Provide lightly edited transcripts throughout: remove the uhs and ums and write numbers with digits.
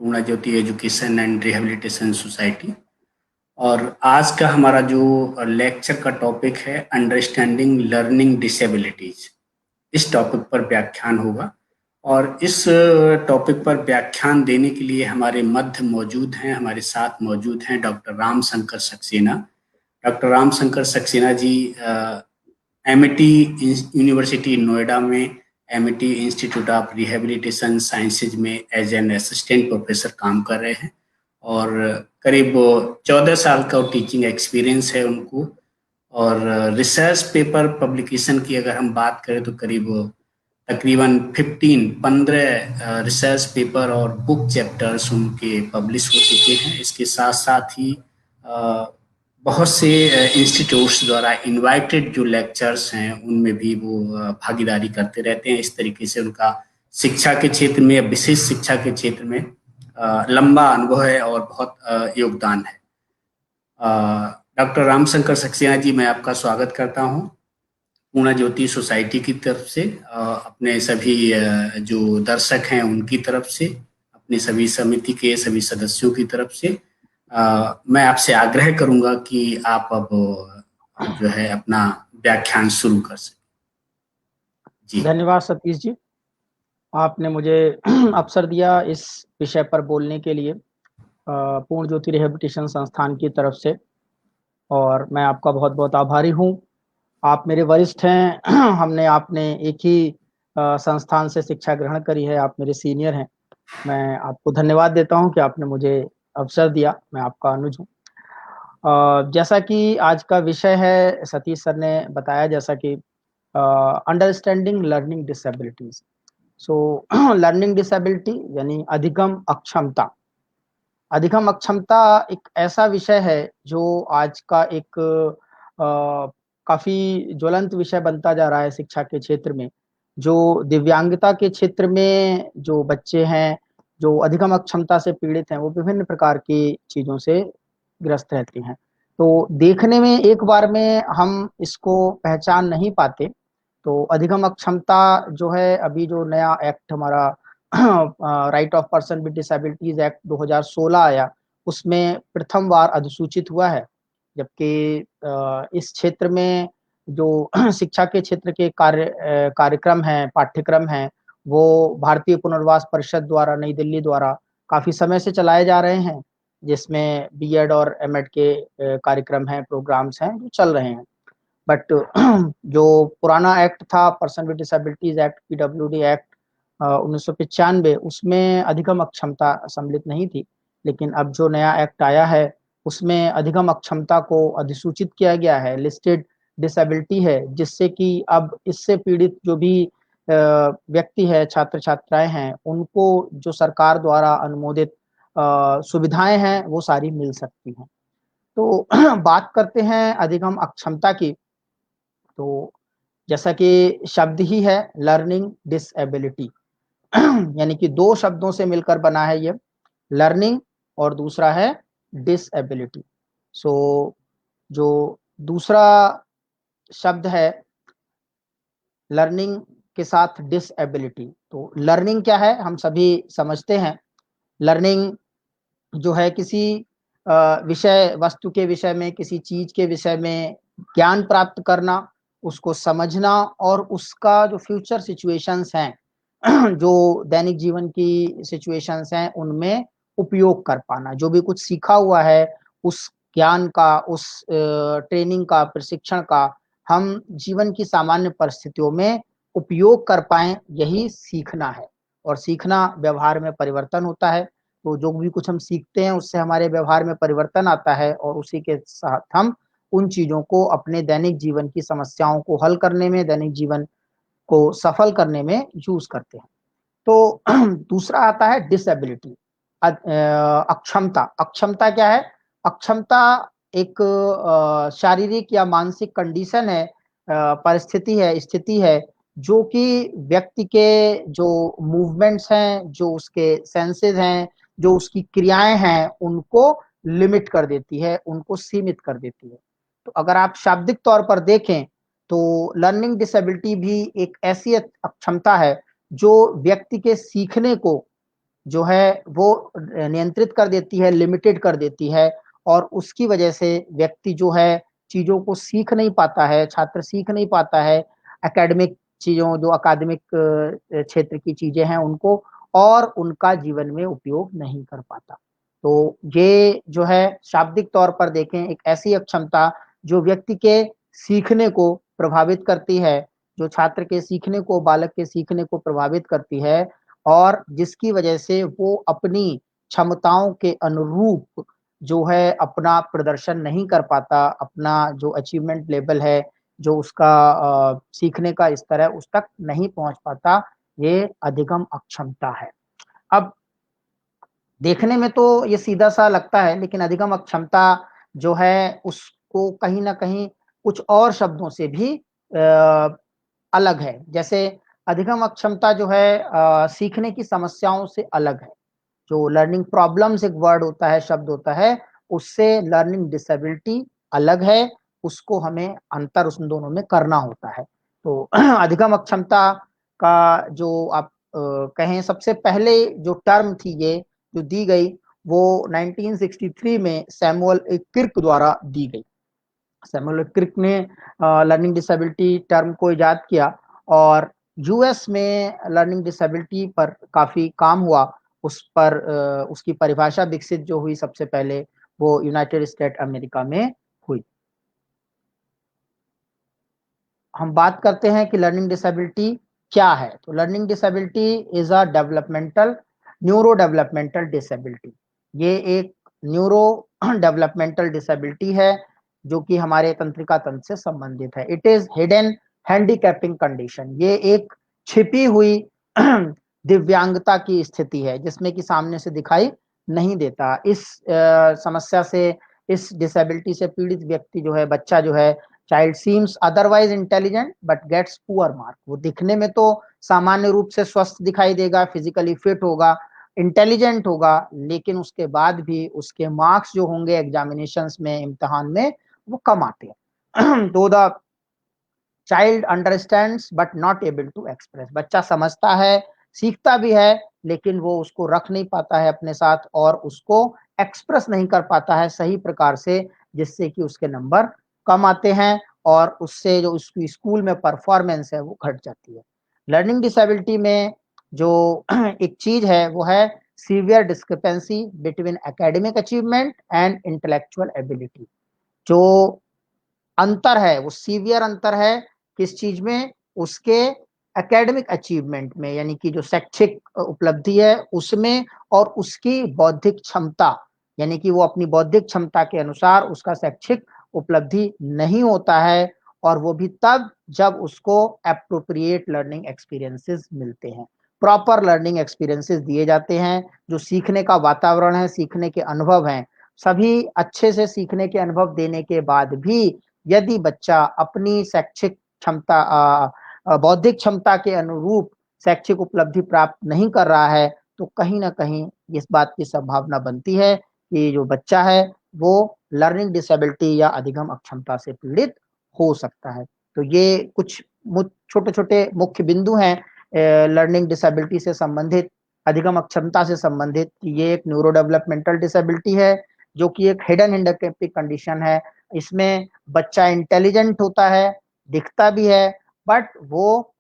पूर्ण ज्योति education and rehabilitation society. और आज का हमारा जो लेक्चर का टॉपिक है अंडरस्टैंडिंग लर्निंग डिसेबिलिटीज। इस टॉपिक पर व्याख्यान होगा और इस टॉपिक पर व्याख्यान देने के लिए हमारे मध्य मौजूद हैं, हमारे साथ मौजूद हैं doctor Ramshankar Saxena. Doctor Ramshankar Saxena ji Amity university Noida में Amity institute of rehabilitation sciences में एज एन असिस्टेंट प्रोफेसर काम कर रहे हैं और करीब 14 साल का टीचिंग एक्सपीरियंस है उनको। और रिसर्च पेपर पब्लिकेशन की अगर हम बात करें तो करीब तकरीबन 15 रिसर्च पेपर और बुक चैप्टर्स उनके पब्लिश हो चुके हैं। इसके साथ साथ ही बहुत से इंस्टीट्यूट्स द्वारा इनवाइटेड जो लेक्चर्स हैं उनमें भी वो भागीदारी करते रहते हैं। इस तरीके से उनका शिक्षा के क्षेत्र में, विशेष शिक्षा के क्षेत्र में लंबा अनुभव है और बहुत योगदान है। डॉक्टर रामशंकर सक्सेना जी, मैं आपका स्वागत करता हूं पूर्ण ज्योति सोसाइटी की तरफ से, अपने सभी जो दर्शक हैं उनकी तरफ से, अपनी सभी समिति के सभी सदस्यों की तरफ से। मैं आपसे आग्रह करूंगा कि आप अब जो है अपना व्याख्यान शुरू कर सकें। जी धन्यवाद सतीश जी, आपने मुझे अवसर दिया इस विषय पर बोलने के लिए पूर्ण ज्योति रिहैबिलिटेशन संस्थान की तरफ से, और मैं आपका बहुत बहुत आभारी हूँ। आप मेरे वरिष्ठ हैं हमने आपने एक ही संस्थान से शिक्षा ग्रहण करी है, आप मेरे सीनियर हैं। मैं आपको धन्यवाद देता हूँ कि आपने मुझे अवसर दिया, मैं आपका अनुज हूँ। जैसा कि आज का विषय है, सतीश सर ने बताया जैसा कि understanding learning disabilities. So learning disability यानी अधिगम अक्षमता। अधिगम अक्षमता एक ऐसा विषय है जो आज का एक काफी ज्वलंत विषय बनता जा रहा है शिक्षा के क्षेत्र में। जो दिव्यांगता के क्षेत्र में जो बच्चे हैं, जो अधिगम अक्षमता से पीड़ित हैं, वो विभिन्न प्रकार की चीजों से ग्रस्त रहते हैं। तो देखने में एक बार में हम इसको पहचान नहीं पाते। तो अधिगम अक्षमता जो है, अभी जो नया एक्ट हमारा right of person with disabilities act 2016 आया, उसमें प्रथम बार अधिसूचित हुआ है। जबकि इस क्षेत्र में जो शिक्षा के क्षेत्र के कार्यक्रम हैं, पाठ्यक्रम हैं, वो भारतीय पुनर्वास परिषद द्वारा, नई दिल्ली द्वारा काफी समय से चलाए जा रहे हैं, जिसमें बीएड और एमएड के कार्यक्रम हैं, प्रोग्राम्स हैं जो चल रहे हैं। बट जो पुराना एक्ट था, person with disabilities act, PWD act 1995, उसमें अधिगम अक्षमता सम्मिलित नहीं थी। लेकिन अब जो नया एक्ट आया है, उसमें अधिगम अक्षमता को अधिसूचित किया गया है, लिस्टेड डिसेबिलिटी है, जिससे कि अब इससे पीड़ित जो भी व्यक्ति है, छात्र छात्राएं हैं, उनको जो सरकार द्वारा अनुमोदित सुविधाएं हैं वो सारी मिल सकती हैं। तो बात करते हैं अधिगम अक्षमता की। तो जैसा कि शब्द ही है लर्निंग डिसेबिलिटी, यानी कि दो शब्दों से मिलकर बना है ये, लर्निंग और दूसरा है डिसेबिलिटी। सो जो दूसरा शब्द है लर्निंग के साथ डिसेबिलिटी, तो लर्निंग क्या है हम सभी समझते हैं। लर्निंग जो है किसी विषय वस्तु के विषय में, किसी चीज के विषय में ज्ञान प्राप्त करना, उसको समझना और उसका जो फ्यूचर सिचुएशंस हैं जो दैनिक जीवन की सिचुएशंस हैं उनमें उपयोग कर पाना। जो भी कुछ सीखा हुआ है उस ज्ञान का, उस ट्रेनिंग का, प्रशिक्षण का हम जीवन की सामान्य परिस्थितियों में उपयोग कर पाएं, यही सीखना है। और सीखना व्यवहार में परिवर्तन होता है। तो जो भी कुछ हम सीखते हैं उससे हमारे व्यवहार में परिवर्तन आता है और उसी के साथ हम उन चीजों को अपने दैनिक जीवन की समस्याओं को हल करने में, दैनिक जीवन को सफल करने में यूज करते हैं। तो दूसरा आता है डिसेबिलिटी, अक्षमता। अक्षमता क्या है? अक्षमता एक शारीरिक या मानसिक कंडीशन है, परिस्थिति है, स्थिति है, जो कि व्यक्ति के जो मूवमेंट्स हैं, जो उसके सेंसेस हैं, जो उसकी क्रियाएं हैं, उनको लिमिट कर देती है, उनको सीमित कर देती है। तो अगर आप शाब्दिक तौर पर देखें तो लर्निंग डिसेबिलिटी भी एक ऐसी अक्षमता है जो व्यक्ति के सीखने को जो है वो नियंत्रित कर देती है, लिमिटेड कर देती है, और उसकी वजह से व्यक्ति जो है चीज़ों को सीख नहीं पाता है, छात्र सीख नहीं पाता है, एकेडमिक चीज़ों जो अकादमिक क्षेत्र की चीज़ें हैं उनको, और उनका जीवन में उपयोग नहीं कर पाता। तो ये जो है शाब्दिक तौर पर देखें एक ऐसी अक्षमता जो व्यक्ति के सीखने को प्रभावित करती है, जो छात्र के सीखने को, बालक के सीखने को प्रभावित करती है, और जिसकी वजह से वो अपनी क्षमताओं के अनुरूप जो है अपना प्रदर्शन नहीं कर पाता, अपना जो अचीवमेंट लेवल है, जो उसका सीखने का स्तर है, उस तक नहीं पहुँच पाता। ये अधिगम अक्षमता है। अब देखने में तो ये सीधा-सा लगता है, लेकिन अधिगम अक्षमता जो है उसको कहीं न कहीं कुछ और शब्दों से भी अलग है। जैसे अधिगम अक्षमता जो है सीखने की समस्याओं से अलग है। जो लर्निंग प्रॉब्लम्स एक वर्ड होता है, शब्द होता है, उससे लर्निंग डिसेबिलिटी अलग है, उसको हमें अंतर उन दोनों में करना होता है। तो अधिगम अक्षमता का जो आप कहें सबसे पहले जो टर्म थी ये जो दी गई वो 1963 में सैमुअल ए किर्क द्वारा दी गई। सैमुअल ए किर्क ने लर्निंग डिसेबिलिटी टर्म को इजाद किया और यूएस में लर्निंग डिसेबिलिटी पर काफ़ी काम हुआ। उस पर उसकी परिभाषा विकसित जो हुई सबसे पहले वो यूनाइटेड स्टेट अमेरिका में हुई। हम बात करते हैं कि लर्निंग डिसेबिलिटी क्या है। तो learning disability is a developmental neuro developmental disability. ये एक न्यूरो डेवलपमेंटल डिसेबिलिटी है जो कि हमारे तंत्रिका तंत्र से संबंधित है। It is hidden handicapping condition. ये एक छिपी हुई दिव्यांगता की स्थिति है जिसमें कि सामने से दिखाई नहीं देता। इस समस्या से, इस डिसेबिलिटी से पीड़ित व्यक्ति जो है, बच्चा जो है, child seems otherwise intelligent but gets poor mark. वो दिखने में तो सामान्य रूप से स्वस्थ दिखाई देगा, फिजिकली फिट होगा, इंटेलिजेंट होगा, लेकिन उसके बाद भी उसके मार्क्स जो होंगे एग्जामिनेशंस में, इम्तिहान में, वो कम आते हैं। तो the child understands but not able to express. बच्चा समझता है, सीखता भी है, लेकिन वो उसको रख नहीं पाता है अपने साथ और उसको एक्सप्रेस नहीं कर पाता है सही प्रकार से, जिससे कि उसके नंबर कम आते हैं और उससे जो उसकी स्कूल में परफॉर्मेंस है वो घट जाती है। लर्निंग डिसेबिलिटी में जो एक चीज है वो है severe discrepancy between academic achievement and intellectual ability. जो अंतर है वो सीवियर अंतर है किस चीज में, उसके एकेडमिक अचीवमेंट में, यानी कि जो शैक्षिक उपलब्धि है उसमें, और उसकी बौद्धिक क्षमता, यानी कि वो अपनी बौद्धिक क्षमता के अनुसार उसका शैक्षिक उपलब्धि नहीं होता है, और वो भी तब जब उसको एप्रोप्रिएट लर्निंग एक्सपीरियंसेस मिलते हैं, प्रॉपर लर्निंग एक्सपीरियंसेस दिए जाते हैं, जो सीखने का वातावरण है, सीखने के अनुभव हैं, सभी अच्छे से सीखने के अनुभव देने के बाद भी यदि बच्चा अपनी शैक्षिक क्षमता बौद्धिक क्षमता के अनुरूप शैक्षिक उपलब्धि प्राप्त नहीं कर रहा है, तो कहीं ना कहीं इस बात की संभावना बनती है कि जो बच्चा है वो लर्निंग डिसेबिलिटी या अधिगम अक्षमता से पीड़ित हो सकता है। तो ये कुछ छोटे छोटे मुख्य बिंदु हैं लर्निंग डिसेबिलिटी से संबंधित, अधिगम अक्षमता से संबंधित। ये एक न्यूरो डेवलपमेंटल डिसेबिलिटी है जो कि एक हिडन हैंडीकैपिंग कंडीशन है। इसमें बच्चा इंटेलिजेंट होता है, दिखता भी है, बट वो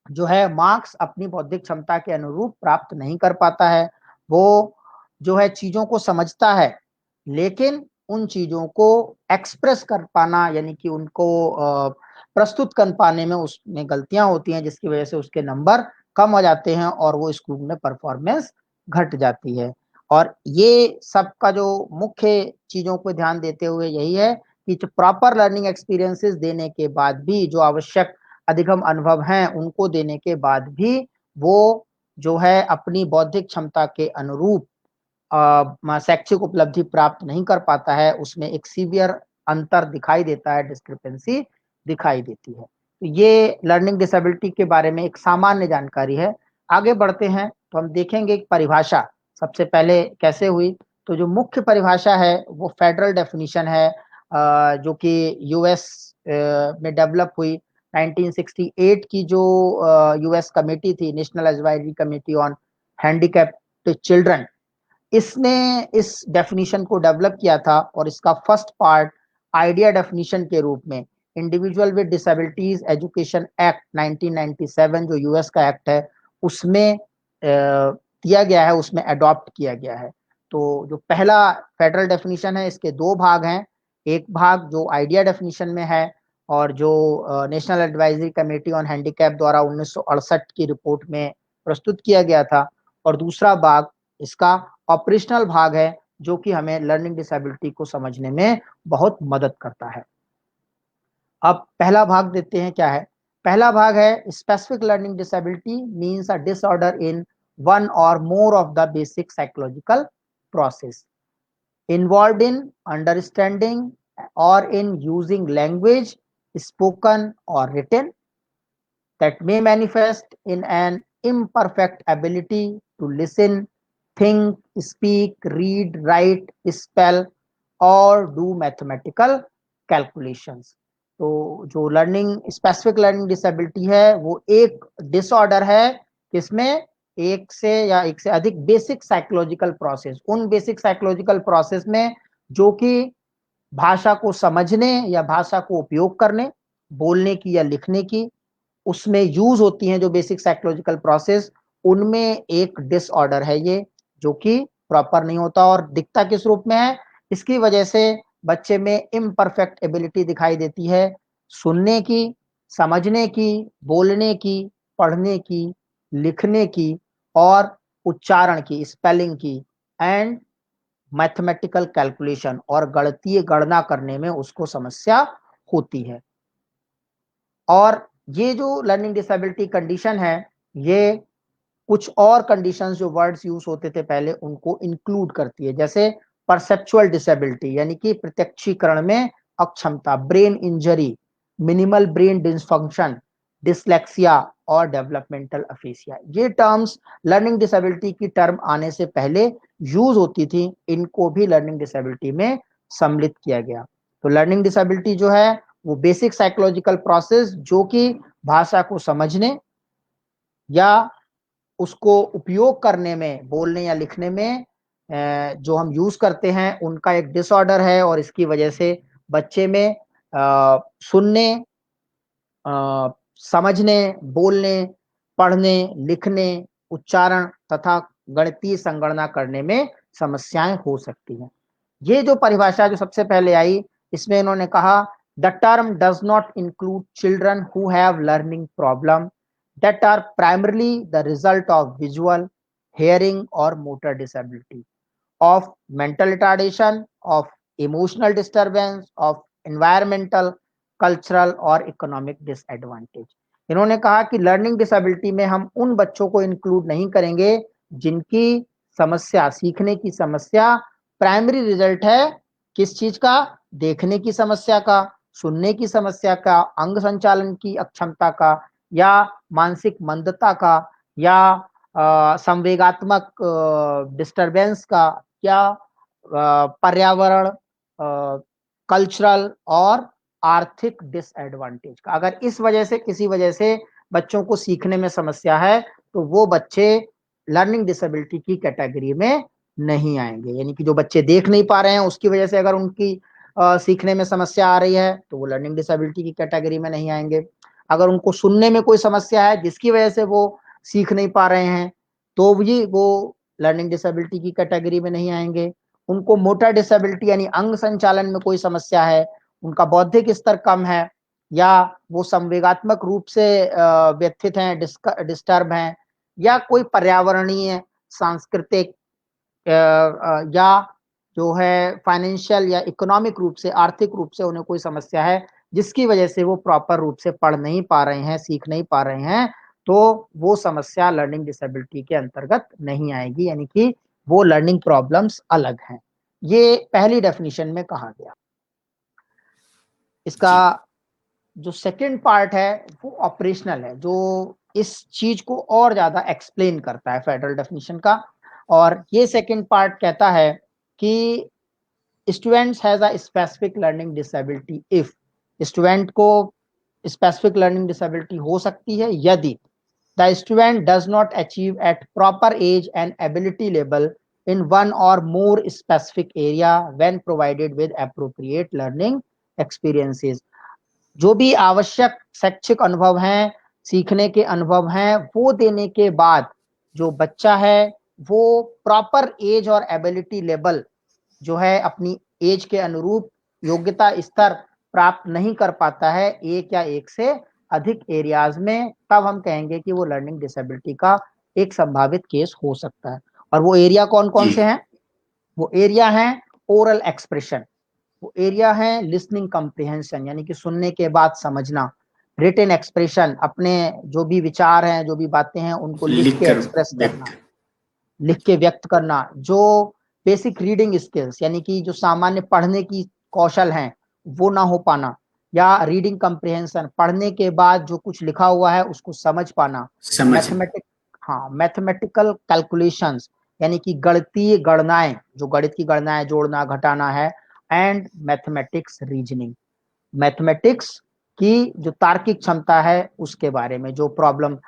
जो है मार्क्स अपनी बौद्धिक क्षमता के अनुरूप प्राप्त नहीं कर पाता है। वो जो है चीजों को समझता है, लेकिन उन चीजों को एक्सप्रेस कर पाना, यानी कि उनको प्रस्तुत कर पाने में उसमें गलतियां होती हैं, जिसकी वजह से उसके नंबर कम हो जाते हैं और वो स्कूल में परफॉर्मेंस घट जाती है। और ये सब का जो मुख्य चीजों को ध्यान देते हुए यही है कि जो प्रॉपर लर्निंग एक्सपीरियंसेस देने के बाद भी, जो आवश्यक अधिगम अनुभव हैं उनको देने के बाद भी, वो जो है अपनी बौद्धिक क्षमता के अनुरूप शैक्षिक उपलब्धि प्राप्त नहीं कर पाता है, उसमें एक सीवियर अंतर दिखाई देता है, डिस्क्रिपेंसी दिखाई देती है। तो ये लर्निंग डिसेबिलिटी के बारे में एक सामान्य जानकारी है। आगे बढ़ते हैं तो हम देखेंगे एक परिभाषा सबसे पहले कैसे हुई। तो जो मुख्य परिभाषा है वो फेडरल डेफिनेशन है जो कि यूएस में डेवलप हुई। 1968 की जो यूएस कमेटी थी, national advisory committee on handicap to children, इसने इस डेफिनेशन को डेवलप किया था और इसका फर्स्ट पार्ट आइडिया डेफिनेशन के रूप में individual with disabilities education act 1997 जो यूएस का एक्ट है उसमें दिया गया है, उसमें अडॉप्ट किया गया है। तो जो पहला फेडरल डेफिनेशन है इसके दो भाग हैं, एक भाग जो आइडिया डेफिनेशन में है और जो national advisory committee on handicap द्वारा 1968 की रिपोर्ट में प्रस्तुत किया गया था, और दूसरा भाग इसका ऑपरेशनल भाग है जो कि हमें लर्निंग डिसेबिलिटी को समझने में बहुत मदद करता है। अब पहला भाग देखते हैं क्या है। पहला भाग है specific learning disability means a disorder in one or more of the basic psychological process involved in understanding or in using language spoken or written that may manifest in an imperfect ability to listen, think, speak, read, write, spell or do mathematical calculations। तो जो learning specific learning disability है वो एक disorder है किसमें, एक से या एक से अधिक बेसिक साइकोलॉजिकल प्रोसेस, उन बेसिक साइकोलॉजिकल प्रोसेस में जो कि भाषा को समझने या भाषा को उपयोग करने, बोलने की या लिखने की, उसमें यूज होती हैं जो बेसिक साइकोलॉजिकल प्रोसेस, उनमें एक डिसऑर्डर है ये जो कि प्रॉपर नहीं होता। और दिखता किस रूप में है, इसकी वजह से बच्चे में इम्परफेक्ट एबिलिटी दिखाई देती है सुनने की, समझने की, बोलने की, पढ़ने की, लिखने की और उच्चारण की, स्पेलिंग की, एंड मैथमेटिकल कैलकुलेशन और गणितीय गणना करने में उसको समस्या होती है। और ये जो लर्निंग डिसेबिलिटी कंडीशन है ये कुछ और कंडीशंस जो वर्ड्स यूज होते थे पहले उनको इंक्लूड करती है, जैसे परसेप्चुअल डिसेबिलिटी यानी कि प्रत्यक्षीकरण में अक्षमता, brain injury, minimal brain dysfunction, dyslexia और डेवलपमेंटल अफेसिया। ये टर्म्स लर्निंग डिसेबिलिटी की टर्म आने से पहले यूज होती थी, इनको भी लर्निंग डिसेबिलिटी में सम्मिलित किया गया। तो लर्निंग डिसेबिलिटी जो है वो बेसिक साइकोलॉजिकल प्रोसेस जो कि भाषा को समझने या उसको उपयोग करने में, बोलने या लिखने में जो हम यूज करते हैं उनका एक डिसऑर्डर है, और इसकी वजह से बच्चे में सुनने, समझने, बोलने, पढ़ने, लिखने, उच्चारण तथा गणितीय संगणना करने में समस्याएं हो सकती हैं। ये जो परिभाषा जो सबसे पहले आई इसमें इन्होंने कहा the term does not include children who have learning problem that are primarily the result of visual, hearing or motor disability, of mental retardation, of emotional disturbance, of environmental, cultural और economic disadvantage। इन्होंने कहा कि learning disability में हम उन बच्चों को include नहीं करेंगे जिनकी समस्या, सीखने की समस्या प्राइमरी रिजल्ट है किस चीज का, देखने की समस्या का, सुनने की समस्या का, अंग संचालन की अक्षमता का, या मानसिक मंदता का, या संवेगात्मक डिस्टरबेंस का, या पर्यावरण, कल्चरल और आर्थिक डिसएडवांटेज का। अगर इस वजह से, किसी वजह से बच्चों को सीखने में समस्या है तो वो बच्चे लर्निंग डिसेबिलिटी की कैटेगरी में नहीं आएंगे। यानी कि जो बच्चे देख नहीं पा रहे हैं उसकी वजह से अगर उनकी सीखने में समस्या आ रही है तो वो लर्निंग डिसेबिलिटी की कैटेगरी में नहीं आएंगे। अगर उनको सुनने में कोई समस्या है जिसकी वजह से वो सीख नहीं पा रहे हैं तो भी वो लर्निंग डिसेबिलिटी की कैटेगरी में नहीं आएंगे। उनको मोटर डिसेबिलिटी यानी अंग संचालन में कोई समस्या है, उनका बौद्धिक स्तर कम है, या वो संवेगात्मक रूप से व्यथित हैं, डिस्टर्ब हैं, या कोई पर्यावरणीय, सांस्कृतिक या जो है फाइनेंशियल या इकोनॉमिक रूप से, आर्थिक रूप से उन्हें कोई समस्या है जिसकी वजह से वो प्रॉपर रूप से पढ़ नहीं पा रहे हैं, सीख नहीं पा रहे हैं, तो वो समस्या लर्निंग डिसेबिलिटी के अंतर्गत नहीं आएगी, यानी कि वो लर्निंग प्रॉब्लम्स अलग हैं। ये पहली डेफिनेशन में कहा गया। इसका जो सेकंड पार्ट है वो ऑपरेशनल है, जो इस चीज को और ज्यादा एक्सप्लेन करता है फेडरल डेफिनेशन का। और ये सेकंड पार्ट कहता है कि students has a specific learning disability if, student को स्पेसिफिक लर्निंग डिसेबिलिटी हो सकती है यदि the student does not achieve at proper age and ability level in one or more specific area when provided with appropriate learning experiences. जो भी आवश्यक शैक्षिक अनुभव हैं, सीखने के अनुभव हैं, वो देने के बाद जो बच्चा है वो प्रॉपर एज और एबिलिटी लेवल जो है अपनी एज के अनुरूप योग्यता स्तर प्राप्त नहीं कर पाता है एक या एक से अधिक एरियाज में, तब हम कहेंगे कि वो लर्निंग डिसेबिलिटी का एक संभावित केस हो सकता है। और वो एरिया कौन कौन से हैं? वो एरिया हैं ओरल एक्सप्रेशन, वो एरिया है लिसनिंग कॉम्प्रिहेंशन यानी कि सुनने के बाद समझना, रिटन एक्सप्रेशन अपने जो भी विचार हैं, जो भी बातें हैं उनको लिख के एक्सप्रेस करना, लिख के व्यक्त करना, जो बेसिक रीडिंग स्किल्स यानी कि जो सामान्य पढ़ने की कौशल हैं वो ना हो पाना, या रीडिंग कॉम्प्रिहेंशन पढ़ने के बाद जो कुछ लिखा हुआ है उसको समझ पाना, मैथमेटिकल कैलकुलेशंस यानी कि गणितीय गणनाएं, जो गणित की गणनाएं जोड़ना घटाना है, एंड मैथमेटिक्स रीजनिंग, मैथमेटिक्स की जो तार्किक क्षमता है उसके बारे में, जो प्रॉब्लम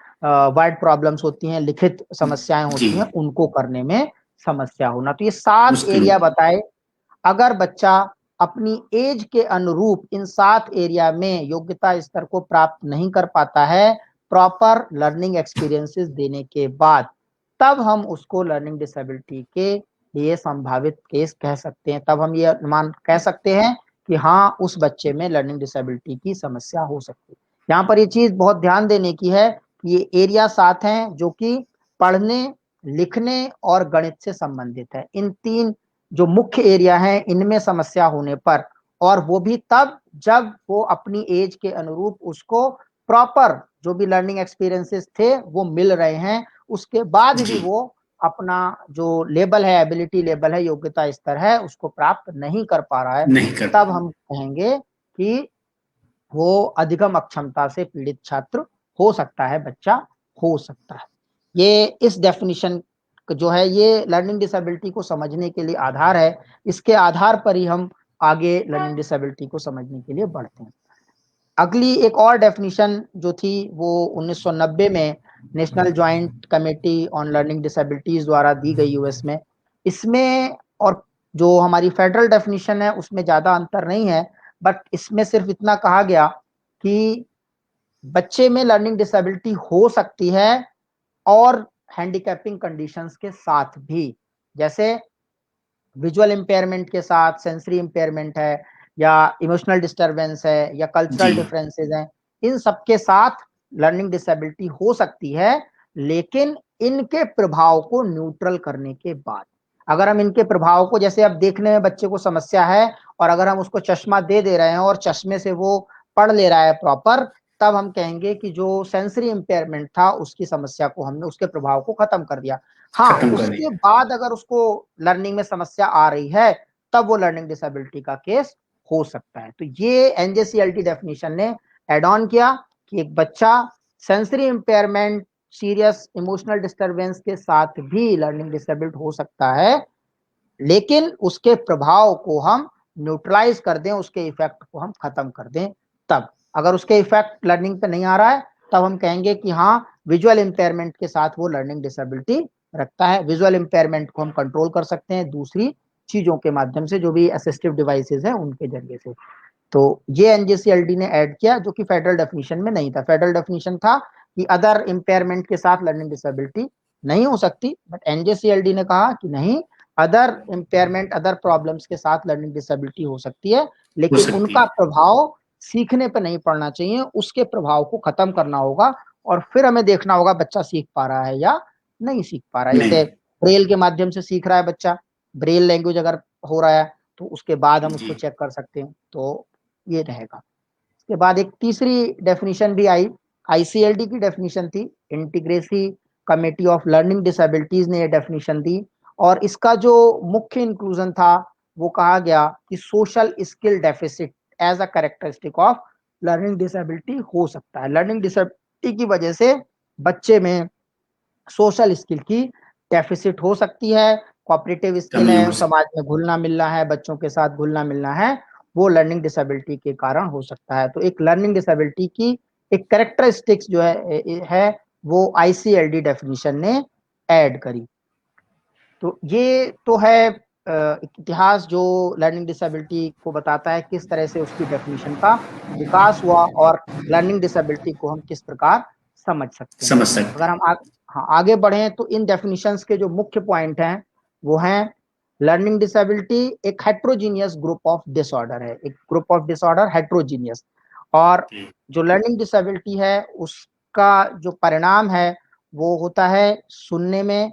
वर्ड प्रॉब्लम्स होती हैं, लिखित समस्याएं होती हैं, उनको करने में समस्या होना। तो ये 7 एरिया बताए। अगर बच्चा अपनी एज के अनुरूप इन 7 एरिया में योग्यता स्तर को प्राप्त नहीं कर पाता है प्रॉपर लर्निंग एक्सपीरियंसेस देने के बाद, तब हम उसको लर्निंग डिसेबिलिटी के लिए संभावित केस कह सकते हैं। तब हम ये अनुमान कह सकते हैं कि हाँ उस बच्चे में लर्निंग डिसेबिलिटी की समस्या हो सकती है। यहाँ पर ये चीज बहुत ध्यान देने की है कि ये एरिया 7 हैं जो कि पढ़ने, लिखने और गणित से संबंधित है। इन 3 जो मुख्य एरिया हैं इनमें समस्या होने पर, और वो भी तब जब वो अपनी एज के अनुरूप उसको प्रॉपर जो भी लर्निंग एक्सपीरियंसेस थे वो मिल रहे हैं, उसके बाद भी वो अपना जो लेवल है, एबिलिटी लेवल है, योग्यता स्तर है, उसको प्राप्त नहीं कर पा रहा है, तब हम कहेंगे कि वो अधिगम अक्षमता से पीड़ित छात्र हो सकता है, बच्चा हो सकता है। ये इस डेफिनेशन जो है ये लर्निंग डिसेबिलिटी को समझने के लिए आधार है। इसके आधार पर ही हम आगे लर्निंग डिसेबिलिटी को समझने के लिए बढ़ते हैं। अगली एक और डेफिनेशन जो थी वो 1990 में national joint committee on learning disabilities द्वारा दी गई यूएस में। इसमें और जो हमारी फेडरल डेफिनेशन है उसमें ज्यादा अंतर नहीं है, बट इसमें सिर्फ इतना कहा गया कि बच्चे में लर्निंग डिसेबिलिटी हो सकती है और हैंडीकैपिंग कंडीशंस के साथ भी, जैसे विजुअल इंपेयरमेंट के साथ सेंसरी इंपेयरमेंट है, या इमोशनल डिस्टरबेंस है, या कल्चरल डिफरेंसेस हैं, इन सब के साथ लर्निंग डिसेबिलिटी हो सकती है, लेकिन इनके प्रभाव को न्यूट्रल करने के बाद। अगर हम इनके प्रभाव को, जैसे अब देखने में बच्चे को समस्या है और अगर हम उसको चश्मा दे रहे हैं और चश्मे से वो पढ़ ले रहा है प्रॉपर, तब हम कहेंगे कि जो सेंसरी इंपेयरमेंट था उसकी समस्या को हमने, उसके प्रभाव को खत्म कर दिया। हाँ, उसके बाद अगर उसको लर्निंग में समस्या आ रही है तब वो लर्निंग डिसेबिलिटी का केस हो सकता है। तो ये एनजेसीएलटी डेफिनेशन ने एड ऑन किया कि एक बच्चा sensory impairment, serious emotional disturbance के साथ भी लर्निंग डिसेबल्ड हो सकता है, लेकिन उसके प्रभाव को हम न्यूट्रलाइज कर दें, उसके इफेक्ट को हम खत्म कर दें। तब अगर उसके इफेक्ट लर्निंग पे नहीं आ रहा है तब हम कहेंगे कि हाँ विजुअल इंपेयरमेंट के साथ वो लर्निंग डिसेबिलिटी रखता है। विजुअल इंपेयरमेंट को हम कंट्रोल कर सकते हैं दूसरी चीजों के माध्यम से, जो भी असिस्टिव डिवाइसेस हैं उनके जरिए से। तो ये एनजेसीएलडी ने ऐड किया, जो कि फेडरल डेफिनेशन में नहीं था। फेडरल डेफिनेशन था कि अदर इंपेयरमेंट के साथ लर्निंग डिसेबिलिटी नहीं हो सकती, बट एनजेसीएलडी ने कहा कि नहीं, अदर इंपेयरमेंट, अदर प्रॉब्लम्स के साथ लर्निंग डिसेबिलिटी हो सकती है, लेकिन उनका प्रभाव सीखने पर नहीं पड़ना चाहिए, उसके प्रभाव को खत्म करना होगा और फिर हमें देखना होगा बच्चा सीख पा रहा है या नहीं सीख पा रहा है। जैसे ब्रेल के माध्यम से सीख रहा है बच्चा, ब्रेल लैंग्वेज अगर हो रहा है तो उसके बाद हम उसको चेक कर सकते हैं, तो ये रहेगा। इसके बाद एक तीसरी डेफिनेशन भी आई, आईसीएलडी की डेफिनेशन थी, इंटीग्रेसी कमेटी ऑफ लर्निंग डिसेबिलिटीज ने ये डेफिनेशन दी, और इसका जो मुख्य इंक्लूजन था वो कहा गया कि social skill deficit as a characteristic of learning disability हो सकता है। लर्निंग डिसेबिलिटी की वजह से बच्चे में सोशल स्किल की डेफिसिट हो सकती है, कोऑपरेटिव स्किल है, समाज में घुलना मिलना है, बच्चों के साथ घुलना मिलना है, वो लर्निंग डिसेबिलिटी के कारण हो सकता है। तो एक लर्निंग डिसेबिलिटी की एक कैरेक्टरिस्टिक्स जो है वो ICLD डेफिनेशन ने ऐड करी। तो ये तो है इतिहास जो लर्निंग डिसेबिलिटी को बताता है किस तरह से उसकी डेफिनेशन का विकास हुआ और लर्निंग डिसेबिलिटी को हम किस प्रकार समझ सकते हैं। अगर हम आगे बढ़े तो इन डेफिनेशंस के जो मुख्य पॉइंट हैं वो हैं लर्निंग डिसेबिलिटी एक हेट्रोजीनियस ग्रुप ऑफ डिसऑर्डर है, एक ग्रुप ऑफ डिसऑर्डर हेट्रोजीनियस, और जो लर्निंग डिसेबिलिटी है उसका जो परिणाम है वो होता है सुनने में,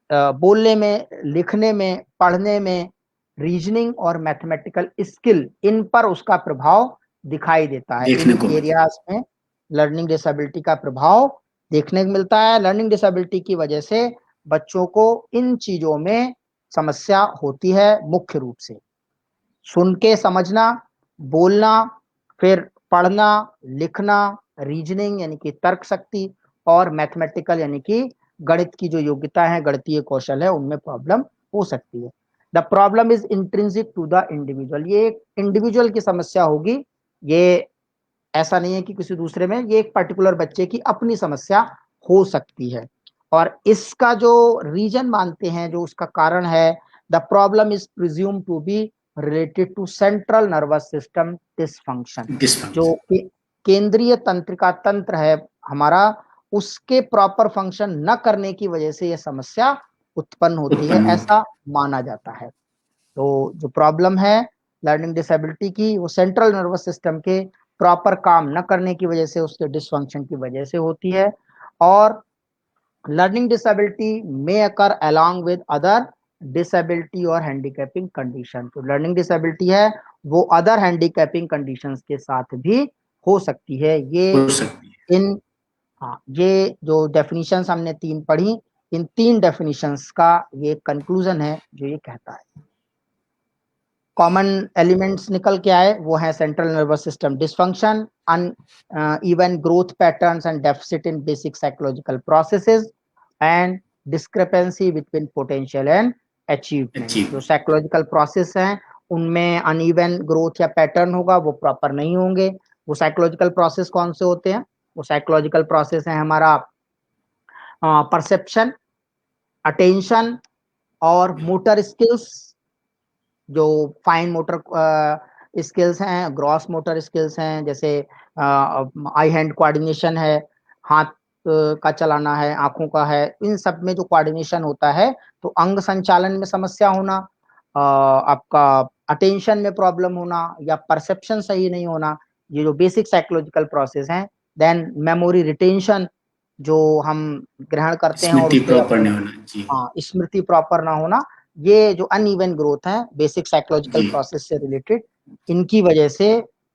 बोलने में, लिखने में, पढ़ने में, रीजनिंग और मैथमेटिकल स्किल, इन पर उसका प्रभाव दिखाई देता है। इन एरियाज में लर्निंग डिसेबिलिटी का प्रभाव देखने को मिलता है। लर्निंग डिसेबिलिटी की वजह से बच्चों को इन चीजों में समस्या होती है, मुख्य रूप से सुन के समझना, बोलना, फिर पढ़ना, लिखना, रीजनिंग यानी कि तर्क शक्ति, और मैथमेटिकल यानी कि गणित की जो योग्यता है, गणितीय कौशल है, उनमें प्रॉब्लम हो सकती है। The problem is intrinsic to the individual, ये एक इंडिविजुअल की समस्या होगी, ये ऐसा नहीं है कि किसी दूसरे में, ये एक पर्टिकुलर बच्चे की अपनी समस्या हो सकती है। और इसका जो रीजन मानते हैं, जो उसका कारण है, the problem is presume to be related to central nervous system dysfunction, जो केंद्रीय तंत्रिका तंत्र है हमारा, उसके प्रॉपर फंक्शन न करने की वजह से यह समस्या उत्पन्न होती है, ऐसा माना जाता है। तो जो प्रॉब्लम है लर्निंग डिसेबिलिटी की, वो सेंट्रल नर्वस सिस्टम के प्रॉपर काम न करने की वजह से, उसके डिसफंक्शन की वजह से होती है। और लर्निंग डिसेबिलिटी में अकर अलोंग विद अदर डिसेबिलिटी और हैंडीकैपिंग कंडीशन, तो लर्निंग डिसेबिलिटी है वो अदर हैंडीकैपिंग कंडीशंस के साथ भी हो सकती है। ये जो डेफिनेशंस हमने 3 पढ़ी, इन 3 डेफिनेशंस का ये कंक्लूजन है जो ये कहता है। कॉमन एलिमेंट्स निकल के आए, वो है central nervous system dysfunction, uneven growth patterns and deficit in basic psychological processes, and discrepancy between potential and achievement. जो साइकोलॉजिकल प्रोसेस हैं उनमें अनइवन ग्रोथ या पैटर्न होगा, वो प्रॉपर नहीं होंगे। वो साइकोलॉजिकल प्रोसेस कौन से होते हैं? वो साइकोलॉजिकल प्रोसेस है हमारा परसेप्शन, अटेंशन और मोटर स्किल्स, जो फाइन मोटर स्किल्स हैं, ग्रॉस मोटर स्किल्स हैं, जैसे आई हैंड कोऑर्डिनेशन है, हाथ का चलाना है, आंखों का है, इन सब में जो कोऑर्डिनेशन होता है, तो अंग संचालन में समस्या होना, आपका अटेंशन में प्रॉब्लम होना या परसेप्शन सही नहीं होना, ये जो बेसिक साइकोलॉजिकल प्रोसेस हैं। देन मेमोरी रिटेंशन, जो हम ग्रहण करते हैं और स्मृति प्रॉपर ना होना, ये जो अनइवन ग्रोथ है बेसिक साइकोलॉजिकल प्रोसेस से रिलेटेड, इनकी वजह से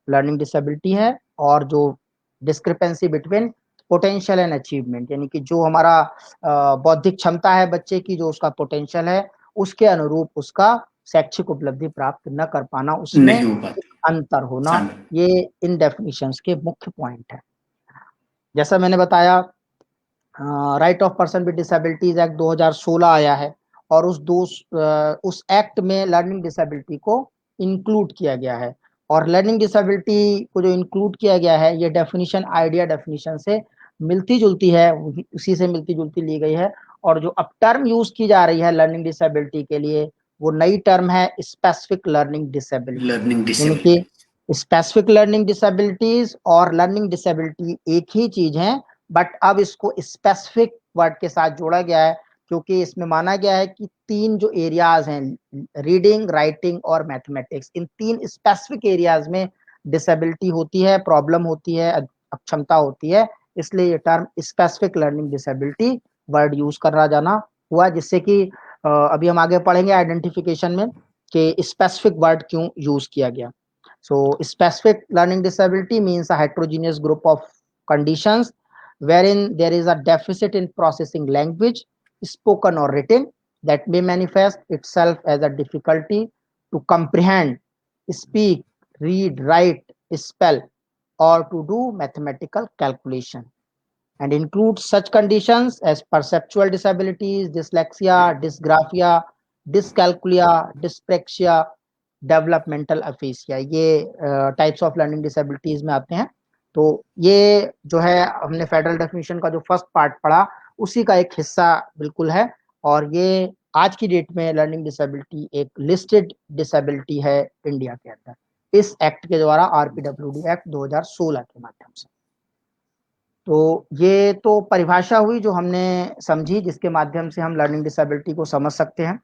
लर्निंग डिसेबिलिटी है। और जो discrepancy between potential and achievement, यानी कि जो हमारा बौद्धिक क्षमता है बच्चे की, जो उसका पोटेंशियल है, उसके अनुरूप उसका शैक्षिक उपलब्धि प्राप्त न कर पाना, उसमें अंतर होना, ये इन डेफिनेशंस के मुख्य पॉइंट है। जैसा मैंने बताया, right of person with disabilities act 2016 आया है, और उस एक्ट में लर्निंग डिसेबिलिटी को इंक्लूड किया गया है। और लर्निंग डिसेबिलिटी को जो इंक्लूड किया गया है, ये डेफिनेशन आइडिया डेफिनेशन से मिलती जुलती है, उसी से मिलती जुलती ली गई है। और जो अब टर्म यूज की जा रही है लर्निंग डिसेबिलिटी के लिए, वो नई टर्म है स्पेसिफिक लर्निंग डिसेबिलिटी, यानी कि स्पेसिफिक लर्निंग डिसेबिलिटीज और लर्निंग डिसेबिलिटी एक ही चीज है, बट अब इसको स्पेसिफिक वर्ड के साथ जोड़ा गया है, क्योंकि इसमें माना गया है कि 3 जो एरियाज हैं, रीडिंग, राइटिंग और मैथमेटिक्स, इन 3 स्पेसिफिक एरियाज में डिसेबिलिटी होती है, प्रॉब्लम होती है, अक्षमता होती है, इसलिए ये term specific learning disability word use करा जाना हुआ, जिससे कि अभी हम आगे पढ़ेंगे आइडेंटिफिकेशन में कि स्पेसिफिक वर्ड क्यों यूज किया गया। So specific learning disability means a heterogeneous group of conditions wherein there is a deficit in processing language, spoken or written, that may manifest itself as a difficulty to comprehend, speak, read, write, spell, or to do mathematical calculation, and includes such conditions as perceptual disabilities, dyslexia, dysgraphia, dyscalculia, dyspraxia, developmental aphasia, ये types of learning disabilities में आते हैं। तो ये जो है हमने federal definition का जो फर्स्ट पार्ट पढ़ा उसी का एक हिस्सा बिल्कुल है। और ये आज की डेट में लर्निंग डिसेबिलिटी एक लिस्टेड डिसेबिलिटी है इंडिया के अंदर, इस एक्ट के द्वारा, आरपीडब्ल्यूडी एक्ट 2016 के माध्यम से। तो ये तो परिभाषा हुई जो हमने समझी, जिसके माध्यम से हम लर्निंग डिसेबिलिटी को समझ सकते हैं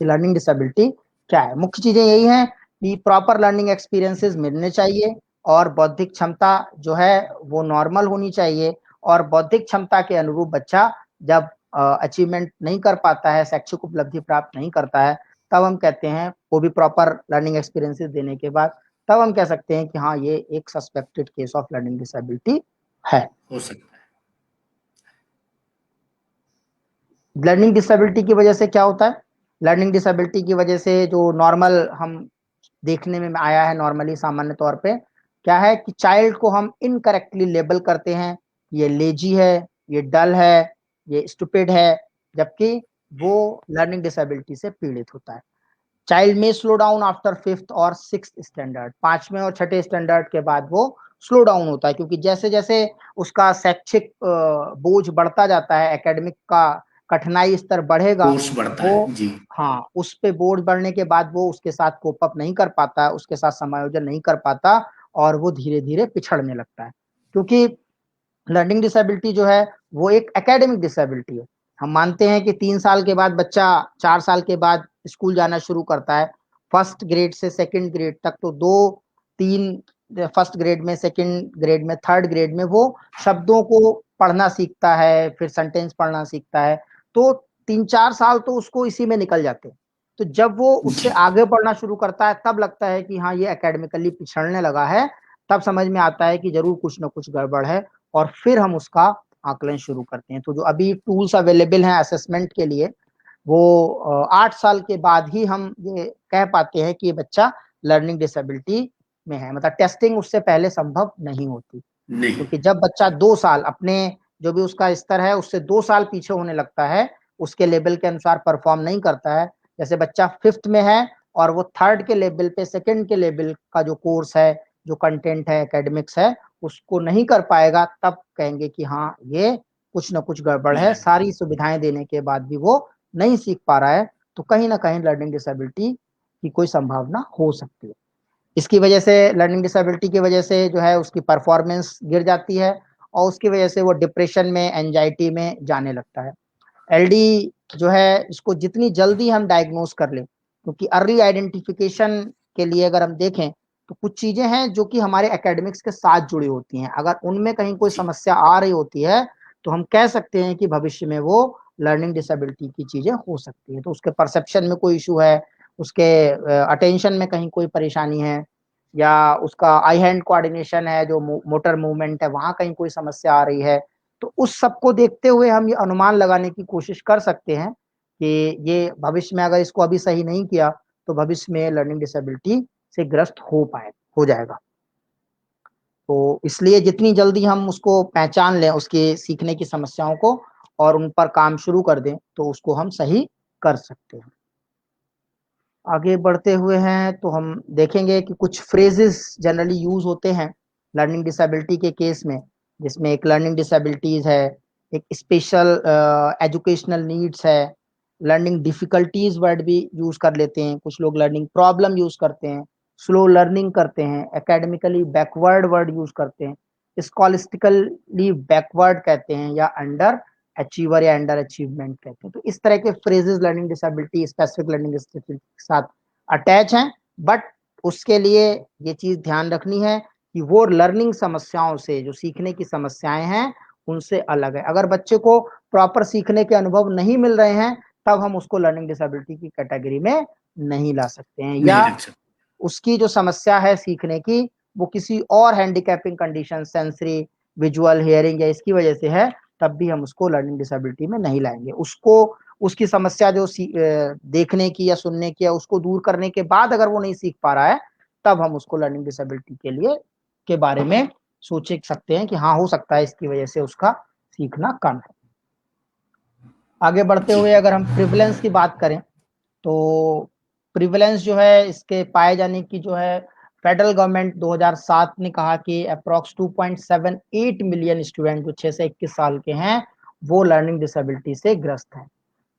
कि लर्निंग डिसेबिलिटी क्या है। मुख्य चीजें यही हैं कि प्रॉपर लर्निंग एक्सपीरियंसेस मिलने चाहिए, और बौद्धिक क्षमता जो है वो नॉर्मल होनी चाहिए, और बौद्धिक क्षमता के अनुरूप बच्चा जब अचीवमेंट नहीं कर पाता है, शैक्षिक उपलब्धि प्राप्त नहीं करता है, तब हम कहते हैं, वो भी प्रॉपर लर्निंग एक्सपीरियंसेस देने के बाद, तब हम कह सकते हैं कि हाँ ये एक suspected case of learning disability है। हो सकता है। लर्निंग डिसेबिलिटी की वजह से क्या होता है? लर्निंग डिसेबिलिटी की वजह से जो नॉर्मल हम देखने में आया है, नॉर्मली सामान्य तौर पे क्या है कि चाइल्ड को हम इनकरेक्टली लेबल करते हैं, ये लेजी है, ये डल है, ये स्टूपिड है, जबकि वो लर्निंग डिसेबिलिटी से पीड़ित होता है। चाइल्ड में स्लो डाउन आफ्टर 5th और 6th स्टैंडर्ड, 5वें और 6ठे स्टैंडर्ड के बाद वो स्लो डाउन होता है, क्योंकि जैसे जैसे उसका शैक्षिक बोझ बढ़ता जाता है, एकेडमिक का कठिनाई स्तर बढ़ेगा, कोर्स बढ़ता वो, है। जी। हाँ, उस पे बोझ बढ़ने के बाद वो उसके साथ कोप अप नहीं कर पाता, उसके साथ समायोजन नहीं कर पाता, और वो धीरे धीरे पिछड़ने लगता है। क्योंकि लर्निंग डिसेबिलिटी जो है वो एक एकेडमिक डिसेबिलिटी है। हम मानते हैं कि 3 साल के बाद बच्चा 4 साल के बाद स्कूल जाना शुरू करता है, फर्स्ट ग्रेड से सेकंड ग्रेड तक, तो 2 3 फर्स्ट ग्रेड में, सेकंड ग्रेड में, थर्ड ग्रेड में वो शब्दों को पढ़ना सीखता है, फिर सेंटेंस पढ़ना सीखता है। तो 3 4 साल तो उसको इसी में निकल जाते हैं। तो जब वो उससे जी। आगे पढ़ना शुरू करता है, तब लगता है कि हाँ ये एकेडमिकली पिछड़ने लगा है, तब समझ में आता है कि जरूर कुछ ना कुछ गड़बड़ है, और फिर हम उसका आकलन शुरू करते हैं। तो जो अभी टूल्स अवेलेबल हैं असेसमेंट के लिए, वो 8 साल के बाद ही हम ये कह पाते हैं कि ये बच्चा लर्निंग डिसेबिलिटी में है, मतलब टेस्टिंग उससे पहले संभव नहीं होती। नहीं। क्योंकि जब बच्चा 2 साल अपने जो भी उसका स्तर है उससे 2 साल पीछे होने लगता है, उसके लेवल के अनुसार परफॉर्म नहीं करता है, जैसे बच्चा 5th में है और वो 3rd के लेवल पे, 2nd के लेवल का जो कोर्स है, जो कंटेंट है, एकेडमिक्स है, उसको नहीं कर पाएगा, तब कहेंगे कि हाँ ये कुछ ना कुछ गड़बड़ है, सारी सुविधाएं देने के बाद भी वो नहीं सीख पा रहा है, तो कहीं ना कहीं लर्निंग डिसेबिलिटी की कोई संभावना हो सकती है। इसकी वजह से, लर्निंग डिसेबिलिटी की वजह से जो है उसकी परफॉर्मेंस गिर जाती है, और उसकी वजह से वो डिप्रेशन में, एंजाइटी में जाने लगता है। एलडी जो है इसको जितनी जल्दी हम डायग्नोज कर लें, क्योंकि अर्ली आइडेंटिफिकेशन के लिए अगर हम देखें तो कुछ चीजें हैं जो कि हमारे एकेडमिक्स के साथ जुड़ी होती हैं, अगर उनमें कहीं कोई जी। समस्या आ रही होती है तो हम कह सकते हैं कि भविष्य में वो लर्निंग डिसेबिलिटी की चीजें हो सकती है। तो उसके परसेप्शन में कोई इशू है, उसके अटेंशन में कहीं कोई परेशानी है, या उसका आई हैंड कोऑर्डिनेशन है, जो मोटर मूवमेंट है, वहां कहीं कोई समस्या आ रही है, तो उस सबको देखते हुए हम ये अनुमान लगाने की कोशिश कर सकते हैं कि ये भविष्य में अगर इसको अभी सही नहीं किया तो भविष्य में लर्निंग डिसेबिलिटी से ग्रस्त हो जाएगा। तो इसलिए जितनी जल्दी हम उसको पहचान लें, उसके सीखने की समस्याओं को, और उन पर काम शुरू कर दें, तो उसको हम सही कर सकते हैं। आगे बढ़ते हुए हैं तो हम देखेंगे कि कुछ फ्रेजेस जनरली यूज होते हैं लर्निंग डिसेबिलिटी के केस में, जिसमें एक लर्निंग डिसेबिलिटीज है, एक स्पेशल एजुकेशनल नीड्स है, लर्निंग डिफिकल्टीज वर्ड भी यूज कर लेते हैं कुछ लोग, लर्निंग प्रॉब्लम यूज करते हैं, स्लो लर्निंग करते हैं, एकेडमिकली बैकवर्ड वर्ड यूज करते हैं, स्कॉलिस्टिकली बैकवर्ड कहते हैं, या अंडर अचीवर या अंडर अचीवमेंट कहते हैं। तो इस तरह के phrases learning disability, specific learning disability के साथ अटैच हैं, बट उसके लिए ये चीज ध्यान रखनी है कि वो लर्निंग समस्याओं से, जो सीखने की समस्याएं हैं, उनसे अलग है। अगर बच्चे को प्रॉपर सीखने के अनुभव नहीं मिल रहे हैं, तब हम उसको लर्निंग डिसेबिलिटी की कैटेगरी में नहीं ला सकते हैं, नहीं या रख सकते। उसकी जो समस्या है सीखने की, वो किसी और handicapping condition, sensory, visual, hearing या इसकी वजह से है, तब भी हम उसको लर्निंग डिसेबिलिटी में नहीं लाएंगे। उसको, उसकी समस्या जो देखने की या सुनने की है, उसको दूर करने के बाद अगर वो नहीं सीख पा रहा है, तब हम उसको लर्निंग डिसेबिलिटी के लिए के बारे में सोच सकते हैं कि हाँ हो सकता है इसकी वजह से उसका सीखना कम है। आगे बढ़ते जी। हुए अगर हम प्रिविलेंस की बात करें, तो प्रिविलेंस जो है इसके पाए जाने की जो है फेडरल गवर्नमेंट 2007 ने कहा कि अप्रॉक्स 2.78 मिलियन स्टूडेंट जो 6 से 21 साल के हैं वो लर्निंग डिसेबिलिटी से ग्रस्त हैं।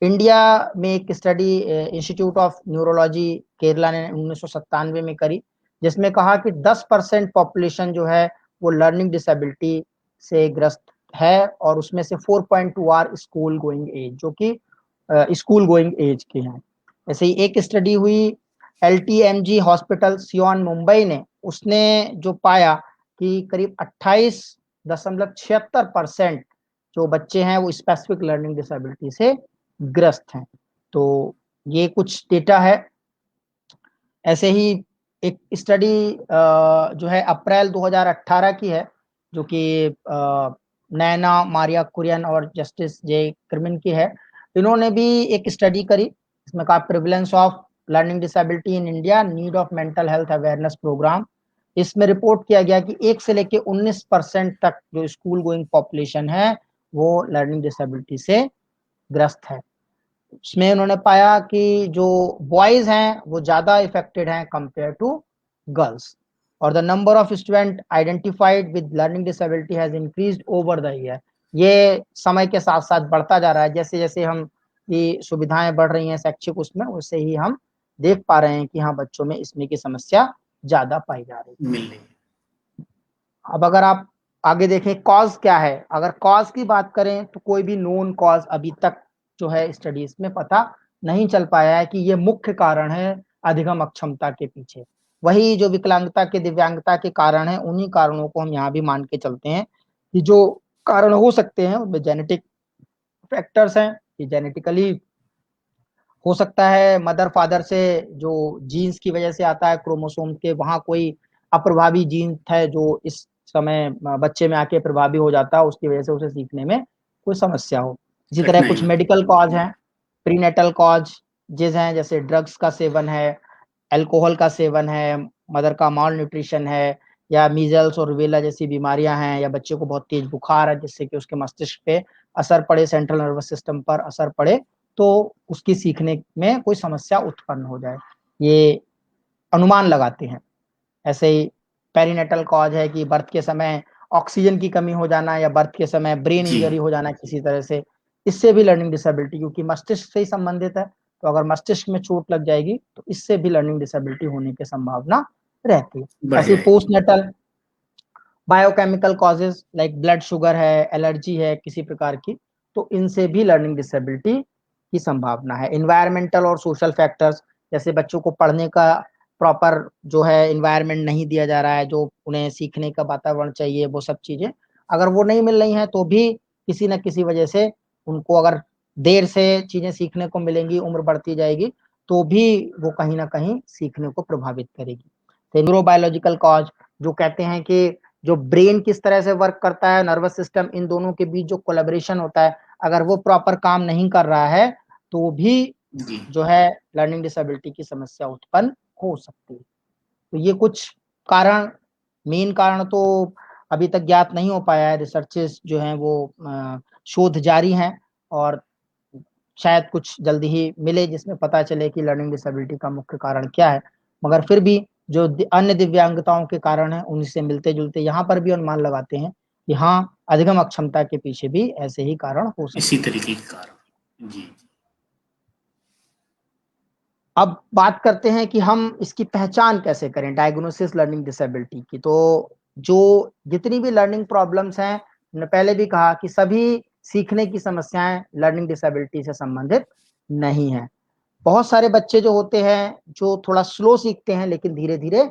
इंडिया में एक study institute of neurology Kerala ने 1997 में करी, जिसमें कहा कि 10% पॉपुलेशन जो है वो लर्निंग डिसेबिलिटी से ग्रस्त है और उसमें से 4.2 आर स्कूल गोइंग एज, जो कि स्कूल गोइंग एज के हैं। ऐसे ही एक स्टडी हुई LTMG हॉस्पिटल सियोन मुंबई ने, उसने जो पाया कि करीब 28.76% जो बच्चे हैं वो स्पेसिफिक लर्निंग डिसेबिलिटी से ग्रस्त हैं। तो ये कुछ डेटा है। ऐसे ही एक स्टडी जो है अप्रैल 2018 की है, जो कि नैना मारिया कुरियन और जस्टिस जे क्रिमिन की है। इन्होंने भी एक स्टडी करी, इसमें कहा prevalence of learning disability in India, need of mental health awareness programme. इसमें रिपोर्ट किया गया कि 1 से लेके 19% तक जो स्कूल गोइंग पॉपुलेशन है वो लर्निंग डिसेबिलिटी से ग्रस्त है। इसमें उन्होंने पाया कि जो बॉयज हैं वो ज्यादा इफेक्टेड हैं कंपेयर टू गर्ल्स, और the number of student identified with learning disability has increased over the year. ये समय के साथ साथ बढ़ता जा रहा है, जैसे जैसे हम ये सुविधाएं बढ़ रही हैं शैक्षिक उसमें, उससे ही हम देख पा रहे हैं कि हाँ बच्चों में इसमें की समस्या ज्यादा पाई जा रही है। मिल रही है। अब अगर आप आगे देखें कॉज क्या है, अगर कॉज की बात करें तो कोई भी नोन कॉज अभी तक जो है स्टडीज में पता नहीं चल पाया है कि ये मुख्य कारण है अधिगम अक्षमता के पीछे। वही जो विकलांगता के दिव्यांगता के कारण है, उन्हीं कारणों को हम यहाँ भी मान के चलते हैं कि जो कारण हो सकते हैं उनमें जेनेटिक फैक्टर्स हैं, कि जेनेटिकली हो सकता है मदर फादर से जो जीन्स की वजह से आता है, क्रोमोसोम के वहां कोई अप्रभावी जीन है जो इस समय बच्चे में आके प्रभावी हो जाता है, उसकी वजह से उसे सीखने में कोई समस्या हो। इसी तरह कठिनाई कुछ होती मेडिकल कॉज हैं, प्रीनेटल कॉज जिस हैं, जैसे ड्रग्स का सेवन है, अल्कोहल का सेवन है, मदर का माल न्यूट्रिशन है, या मीजल्स और रूबेला जैसी बीमारियां हैं, या बच्चे को बहुत तेज बुखार है जिससे कि उसके मस्तिष्क पे असर पड़े, सेंट्रल नर्वस सिस्टम पर असर पड़े, तो उसकी सीखने में कोई समस्या उत्पन्न हो जाए, ये अनुमान लगाते हैं। ऐसे ही पेरिनेटल कॉज है कि बर्थ के समय ऑक्सीजन की कमी हो जाना, या बर्थ के समय ब्रेन जी। इंजरी हो जाना किसी तरह से, इससे भी लर्निंग डिसेबिलिटी, क्योंकि मस्तिष्क से ही संबंधित है, तो अगर मस्तिष्क में चोट लग जाएगी तो इससे भी लर्निंग डिसेबिलिटी होने की संभावना रहती है। बढ़ ऐसे ही जाएगी। Postnatal biochemical causes like blood sugar है, एलर्जी है किसी प्रकार की, तो इनसे भी लर्निंग डिसेबिलिटी की संभावना है। इन्वायरमेंटल और सोशल फैक्टर्स, जैसे बच्चों को पढ़ने का प्रॉपर जो है इन्वायरमेंट नहीं दिया जा रहा है, जो उन्हें सीखने का वातावरण चाहिए, वो सब चीजें अगर वो नहीं मिल रही हैं तो भी किसी न किसी वजह से उनको अगर देर से चीजें सीखने को मिलेंगी, उम्र बढ़ती जाएगी, तो भी वो कहीं ना कहीं सीखने को प्रभावित करेगी। तो न्यूरोबायोलॉजिकल कॉज जो कहते हैं कि जो ब्रेन किस तरह से वर्क करता है, नर्वस सिस्टम, इन दोनों के बीच जो कोलैबोरेशन होता है, अगर वो प्रॉपर काम नहीं कर रहा है तो भी जी। जो है लर्निंग डिसेबिलिटी की समस्या उत्पन्न हो सकती है। तो ये कुछ कारण, मेन कारण तो अभी तक ज्ञात नहीं हो पाया है, रिसर्चेस जो हैं वो शोध जारी हैं, और शायद कुछ जल्दी ही मिले जिसमें पता चले कि लर्निंग डिसेबिलिटी का मुख्य कारण क्या है। मगर फिर भी जो अन्य दिव्यांगताओं के कारण हैं उनसे मिलते जुलते यहाँ पर भी अनुमान लगाते हैं कि हाँ अधिगम अक्षमता के पीछे भी ऐसे ही कारण हो सकते इसी हैं। तरीके के कारण। जी। अब बात करते हैं कि हम इसकी पहचान कैसे करें, डायग्नोसिस लर्निंग डिसेबिलिटी की। तो जो जितनी भी लर्निंग प्रॉब्लम्स हैं, मैंने पहले भी कहा कि सभी सीखने की समस्याएं लर्निंग डिसेबिलिटी से संबंधित नहीं है। बहुत सारे बच्चे जो होते हैं जो थोड़ा स्लो सीखते हैं, लेकिन धीरे धीरे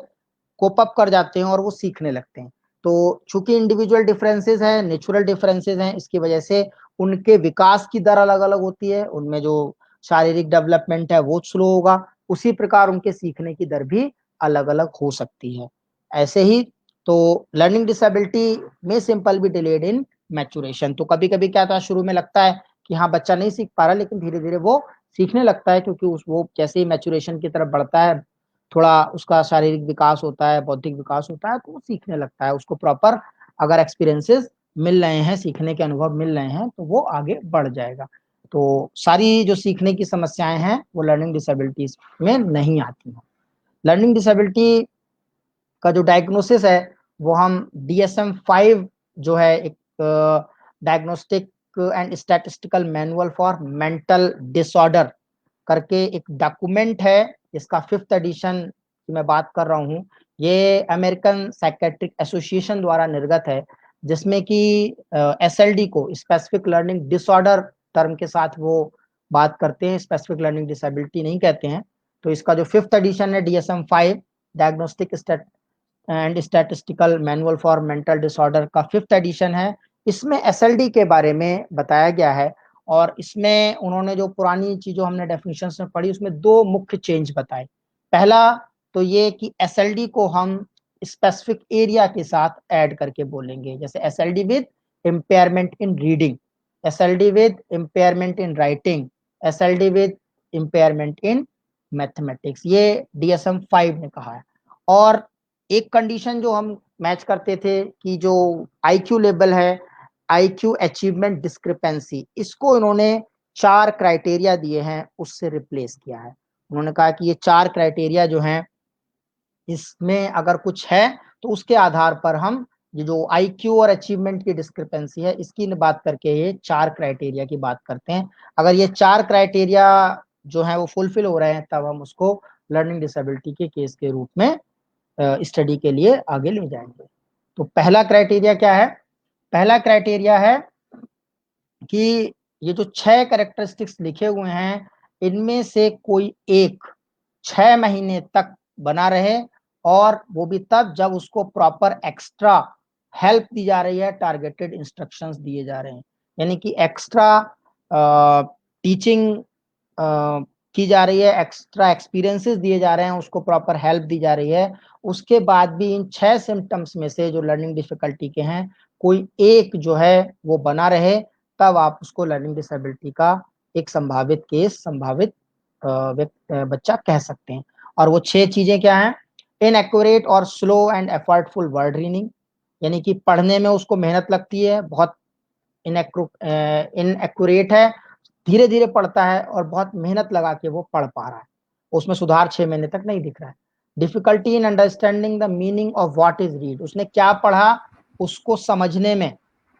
कोप अप कर जाते हैं और वो सीखने लगते हैं। तो चूंकि इंडिविजुअल डिफरेंसेस हैं, नेचुरल डिफरेंसेस हैं, इसकी वजह से उनके विकास की दर अलग अलग होती है, उनमें जो शारीरिक डेवलपमेंट है वो स्लो होगा, उसी प्रकार उनके सीखने की दर भी अलग अलग हो सकती है। ऐसे ही तो लर्निंग डिसेबिलिटी में सिंपल भी डिलेड इन मैचुरेशन। तो कभी कभी क्या था, शुरू में लगता है कि हाँ बच्चा नहीं सीख पा रहा, लेकिन धीरे धीरे वो सीखने लगता है, क्योंकि वो जैसे ही मैचुरेशन की तरफ बढ़ता है, थोड़ा उसका शारीरिक विकास होता है, बौद्धिक विकास होता है, तो वो सीखने लगता है। उसको प्रॉपर अगर एक्सपीरियंसेस मिल रहे हैं, सीखने के अनुभव मिल रहे हैं, तो वो आगे बढ़ जाएगा। तो सारी जो सीखने की समस्याएं हैं वो लर्निंग डिसेबिलिटीज में नहीं आती हैं। लर्निंग डिसेबिलिटी का जो डायग्नोसिस है वो हम DSM-5 जो है एक diagnostic and statistical manual for mental disorder करके एक डॉक्यूमेंट है, इसका 5th एडिशन की मैं बात कर रहा हूँ। ये अमेरिकन साइकेट्रिक एसोसिएशन द्वारा निर्गत है, जिसमें कि SLD को स्पेसिफिक लर्निंग डिसऑर्डर टर्म के साथ वो बात करते हैं, स्पेसिफिक लर्निंग डिसेबिलिटी नहीं कहते हैं। तो इसका जो 5th एडिशन है DSM-5 diagnostic and statistical manual for mental disorder का 5th एडिशन है। इसमें SLD के बारे में बताया गया है और इसमें उन्होंने जो पुरानी चीजों हमने डेफिनेशंस में पढ़ी उसमें 2 मुख्य चेंज बताए। पहला तो ये कि SLD को हम स्पेसिफिक एरिया के साथ ऐड करके बोलेंगे, जैसे SLD with impairment in reading, SLD with impairment in writing, SLD with impairment in mathematics, ये DSM-5 ने कहा है। और एक कंडीशन जो हम मैच करते थे कि जो IQ लेवल है, IQ अचीवमेंट डिस्क्रिपेंसी, इसको इन्होंने 4 क्राइटेरिया दिए हैं, उससे रिप्लेस किया है। उन्होंने कहा कि ये 4 क्राइटेरिया जो हैं, इसमें अगर कुछ है तो उसके आधार पर हम ये जो IQ और अचीवमेंट की डिस्क्रिपेंसी है इसकी बात करके ये 4 क्राइटेरिया की बात करते हैं। अगर ये 4 क्राइटेरिया जो है वो फुलफिल हो रहे हैं तब हम उसको लर्निंग डिसेबिलिटी के केस के रूप में स्टडी के लिए आगे ले जाएंगे। तो पहला क्राइटेरिया क्या है? पहला क्राइटेरिया है कि ये जो 6 कैरेक्टरिस्टिक्स लिखे हुए हैं इनमें से कोई एक 6 महीने तक बना रहे, और वो भी तब जब उसको प्रॉपर एक्स्ट्रा हेल्प दी जा रही है, टारगेटेड इंस्ट्रक्शंस दिए जा रहे हैं, यानी कि एक्स्ट्रा टीचिंग की जा रही है, एक्स्ट्रा एक्सपीरियंसेस दिए जा रहे हैं, उसको प्रॉपर हेल्प दी जा रही है। उसके बाद भी इन 6 सिम्टम्स में से जो लर्निंग डिफिकल्टी के हैं कोई एक जो है वो बना रहे, तब आप उसको लर्निंग डिसेबिलिटी का एक संभावित केस, संभावित बच्चा कह सकते हैं। और वो 6 चीजें क्या हैं? इनएक्यूरेट और slow and effortful word reading, यानी कि पढ़ने में उसको मेहनत लगती है, बहुत इनएक्यूरेट है, धीरे धीरे पढ़ता है और बहुत मेहनत लगा के वो पढ़ पा रहा है, उसमें सुधार 6 महीने तक नहीं दिख रहा है। Difficulty in understanding the meaning of what is read, उसने क्या पढ़ा उसको समझने में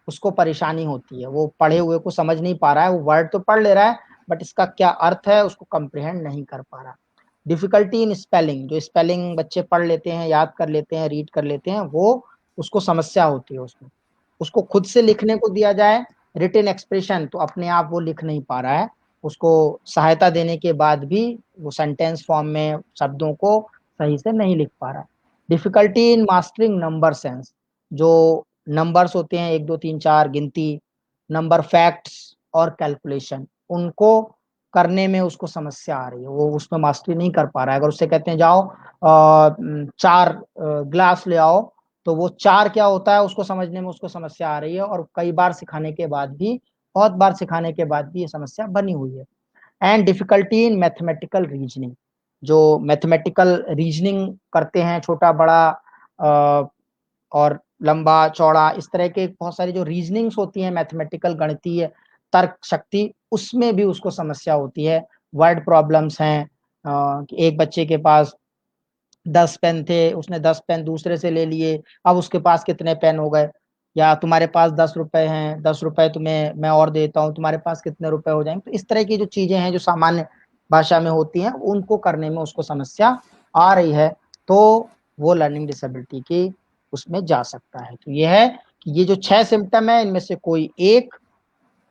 उसको परेशानी होती है, वो पढ़े हुए को समझ नहीं पा रहा है, वो वर्ड तो पढ़ ले रहा है बट इसका क्या अर्थ है उसको कंप्रीहेंड नहीं कर पा रहा। डिफिकल्टी इन स्पेलिंग, जो स्पेलिंग बच्चे पढ़ लेते हैं, याद कर लेते हैं, रीड कर लेते हैं, वो उसको समस्या होती है उसमें। उसको खुद से लिखने को दिया जाए रिटन एक्सप्रेशन तो अपने आप वो लिख नहीं पा रहा है, उसको सहायता देने के बाद भी वो सेंटेंस फॉर्म में शब्दों को सही से नहीं लिख पा रहा है। Difficulty in mastering number sense, जो नंबर्स होते हैं 1 2 3 4 गिनती, नंबर फैक्ट्स और कैलकुलेशन, उनको करने में उसको समस्या आ रही है, वो उसमें मास्टरी नहीं कर पा रहा है। अगर उससे कहते हैं जाओ 4 ग्लास ले आओ, तो वो 4 क्या होता है उसको समझने में उसको समस्या आ रही है, और कई बार सिखाने के बाद भी, बहुत बार सिखाने के बाद भी ये समस्या बनी हुई है। And difficulty in mathematical reasoning, जो मैथमेटिकल रीजनिंग करते हैं, छोटा बड़ा और लंबा चौड़ा, इस तरह के बहुत सारी जो रीजनिंग्स होती हैं मैथमेटिकल, गणितीय तर्क शक्ति, उसमें भी उसको समस्या होती है। वर्ड प्रॉब्लम्स हैं, कि एक बच्चे के पास 10 पेन थे, उसने 10 पेन दूसरे से ले लिए, अब उसके पास कितने पेन हो गए, या तुम्हारे पास 10 रुपए हैं, 10 रुपए तुम्हें मैं और देता हूँ, तुम्हारे पास कितने रुपए हो जाएंगे। तो इस तरह की जो चीजें हैं जो सामान्य भाषा में होती हैं उनको करने में उसको समस्या आ रही है, तो वो लर्निंग डिसेबिलिटी की उसमें जा सकता है। तो ये है कि ये जो 6 सिम्टम है इनमें से कोई एक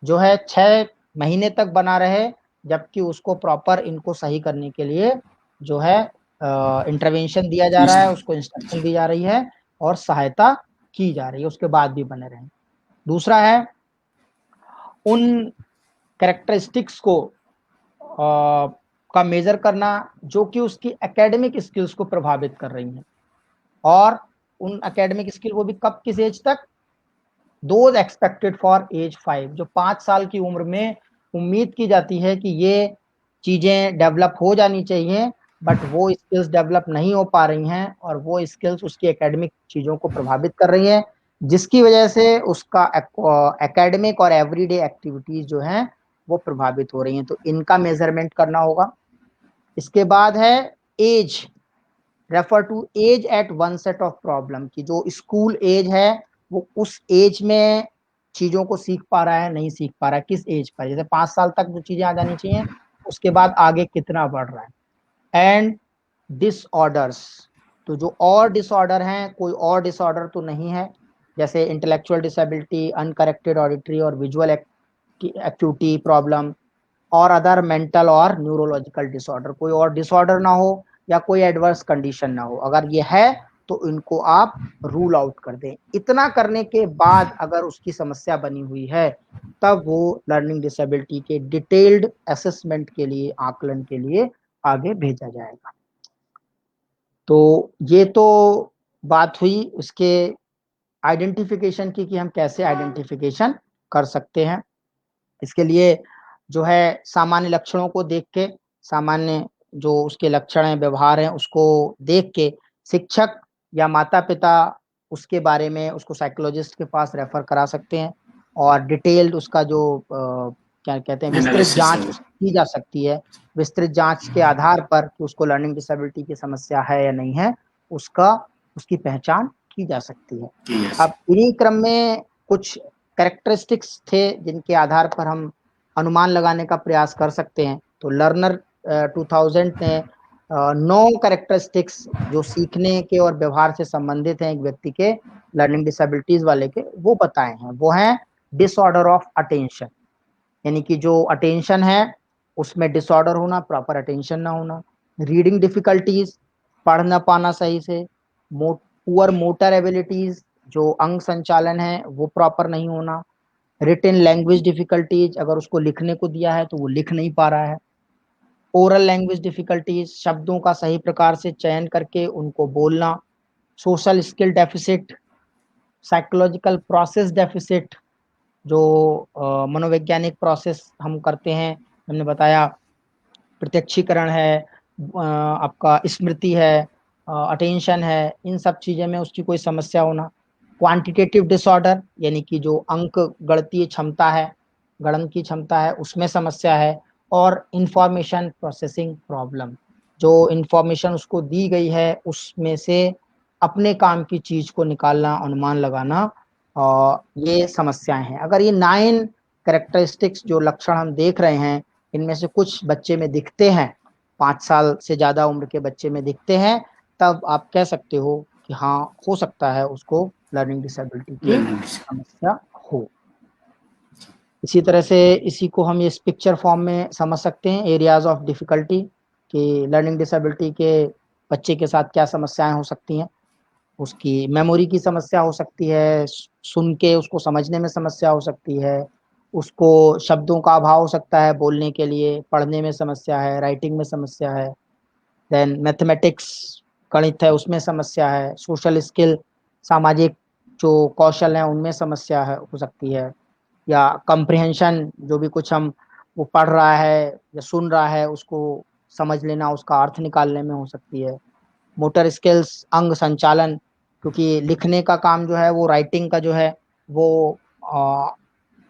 जो है 6 महीने तक बना रहे, जबकि उसको प्रॉपर इनको सही करने के लिए जो है इंटरवेंशन दिया जा रहा है, उसको इंस्ट्रक्शन दी जा रही है और सहायता की जा रही है, उसके बाद भी बने रहें। दूसरा है उन कैरेक्टरिस्टिक्स को का मेजर करना जो कि उसकी एकेडमिक स्किल्स को प्रभावित कर रही हैं, और उन एकेडमिक स्किल वो भी कब, किस एज तक? दोज एक्सपेक्टेड फॉर एज 5, जो 5 साल की उम्र में उम्मीद की जाती है कि ये चीजें डेवलप हो जानी चाहिए, बट वो स्किल्स डेवलप नहीं हो पा रही हैं और वो स्किल्स उसकी एकेडमिक चीजों को प्रभावित कर रही हैं, जिसकी वजह से उसका एकेडमिक और एवरीडे एक्टिविटीज जो हैं वो प्रभावित हो रही हैं। तो इनका मेजरमेंट करना होगा। इसके बाद है as refer to as at one set of problem, की जो स्कूल एज है वो उस एज में चीजों को सीख पा रहा है, नहीं सीख पा रहा है, किस एज पर, जैसे 5 साल तक जो चीजें आ जानी चाहिए, उसके बाद आगे कितना बढ़ रहा है। एंड डिसऑर्डर्स, तो जो और डिसऑर्डर हैं, कोई और डिसऑर्डर तो नहीं है, जैसे इंटेलेक्चुअल डिसेबिलिटी, अनकरेक्टेड ऑडिटरी और विजुअल एक्टिविटी प्रॉब्लम, और अदर मेंटल और न्यूरोलॉजिकल डिसऑर्डर, कोई और डिसऑर्डर ना हो या कोई एडवर्स कंडीशन ना हो, अगर ये है तो इनको आप रूल आउट कर दें। इतना करने के बाद अगर उसकी समस्या बनी हुई है, तब वो लर्निंग डिसेबिलिटी के डिटेल्ड असेसमेंट के लिए, आकलन के लिए आगे भेजा जाएगा। तो ये तो बात हुई उसके आइडेंटिफिकेशन की, कि हम कैसे आइडेंटिफिकेशन कर सकते हैं। इसके लिए जो है सामान्य लक्षणों को देख के, सामान्य जो उसके लक्षण हैं, व्यवहार हैं, उसको देख के शिक्षक या माता पिता उसके बारे में उसको साइकोलॉजिस्ट के पास रेफर करा सकते हैं, और डिटेल्ड उसका जो क्या कहते हैं, विस्तृत एनालिसिस जांच है। की जा सकती है। विस्तृत जांच के आधार पर कि उसको लर्निंग डिसेबिलिटी की समस्या है या नहीं है, उसका उसकी पहचान की जा सकती है। यस। अब इन्हीं क्रम में कुछ कैरेक्टरिस्टिक्स थे जिनके आधार पर हम अनुमान लगाने का प्रयास कर सकते हैं। तो लर्नर 2000 ने 9 कैरेक्टरिस्टिक्स जो सीखने के और व्यवहार से संबंधित हैं एक व्यक्ति के, लर्निंग डिसेबिलिटीज वाले के, वो बताए हैं। वो हैं डिसऑर्डर ऑफ अटेंशन, यानी कि जो अटेंशन है उसमें डिसऑर्डर होना, प्रॉपर अटेंशन ना होना। रीडिंग डिफिकल्टीज, पढ़ ना पाना सही से। पुअर मोटर एबिलिटीज, जो अंग संचालन है वो प्रॉपर नहीं होना। रिटन लैंग्वेज डिफिकल्टीज, अगर उसको लिखने को दिया है तो वो लिख नहीं पा रहा है। ओरल लैंग्वेज डिफिकल्टीज, शब्दों का सही प्रकार से चयन करके उनको बोलना। Social skill deficit, psychological process deficit, जो मनोवैज्ञानिक प्रोसेस हम करते हैं, हमने बताया प्रत्यक्षीकरण है, आपका स्मृति है, अटेंशन है, इन सब चीज़ों में उसकी कोई समस्या होना। क्वांटिटेटिव डिसऑर्डर, यानी कि जो अंक गणतीय क्षमता है, गणन की क्षमता है, उसमें समस्या है। और इंफॉर्मेशन प्रोसेसिंग प्रॉब्लम, जो इंफॉर्मेशन उसको दी गई है उसमें से अपने काम की चीज को निकालना, अनुमान लगाना, ये समस्याएं हैं। अगर ये 9 कैरेक्टरिस्टिक्स जो लक्षण हम देख रहे हैं, इनमें से कुछ बच्चे में दिखते हैं, 5 साल से ज्यादा उम्र के बच्चे में दिखते हैं, तब आप कह सकते हो कि हाँ, हो सकता है उसको लर्निंग डिसेबिलिटी की लर्निंग समस्या हो। इसी तरह से इसी को हम इस पिक्चर फॉर्म में समझ सकते हैं, एरियाज ऑफ डिफिकल्टी, कि लर्निंग डिसेबिलिटी के बच्चे के साथ क्या समस्याएं हो सकती हैं। उसकी मेमोरी की समस्या हो सकती है, सुन के उसको समझने में समस्या हो सकती है, उसको शब्दों का अभाव हो सकता है बोलने के लिए, पढ़ने में समस्या है, राइटिंग में समस्या है। देन मैथमेटिक्स, गणित है, उसमें समस्या है। सोशल स्किल, सामाजिक जो कौशल हैं उनमें समस्या है, हो सकती है। या कंप्रिहेंशन, जो भी कुछ हम वो पढ़ रहा है या सुन रहा है उसको समझ लेना, उसका अर्थ निकालने में हो सकती है। मोटर स्किल्स, अंग संचालन, क्योंकि लिखने का काम जो है वो, राइटिंग का जो है वो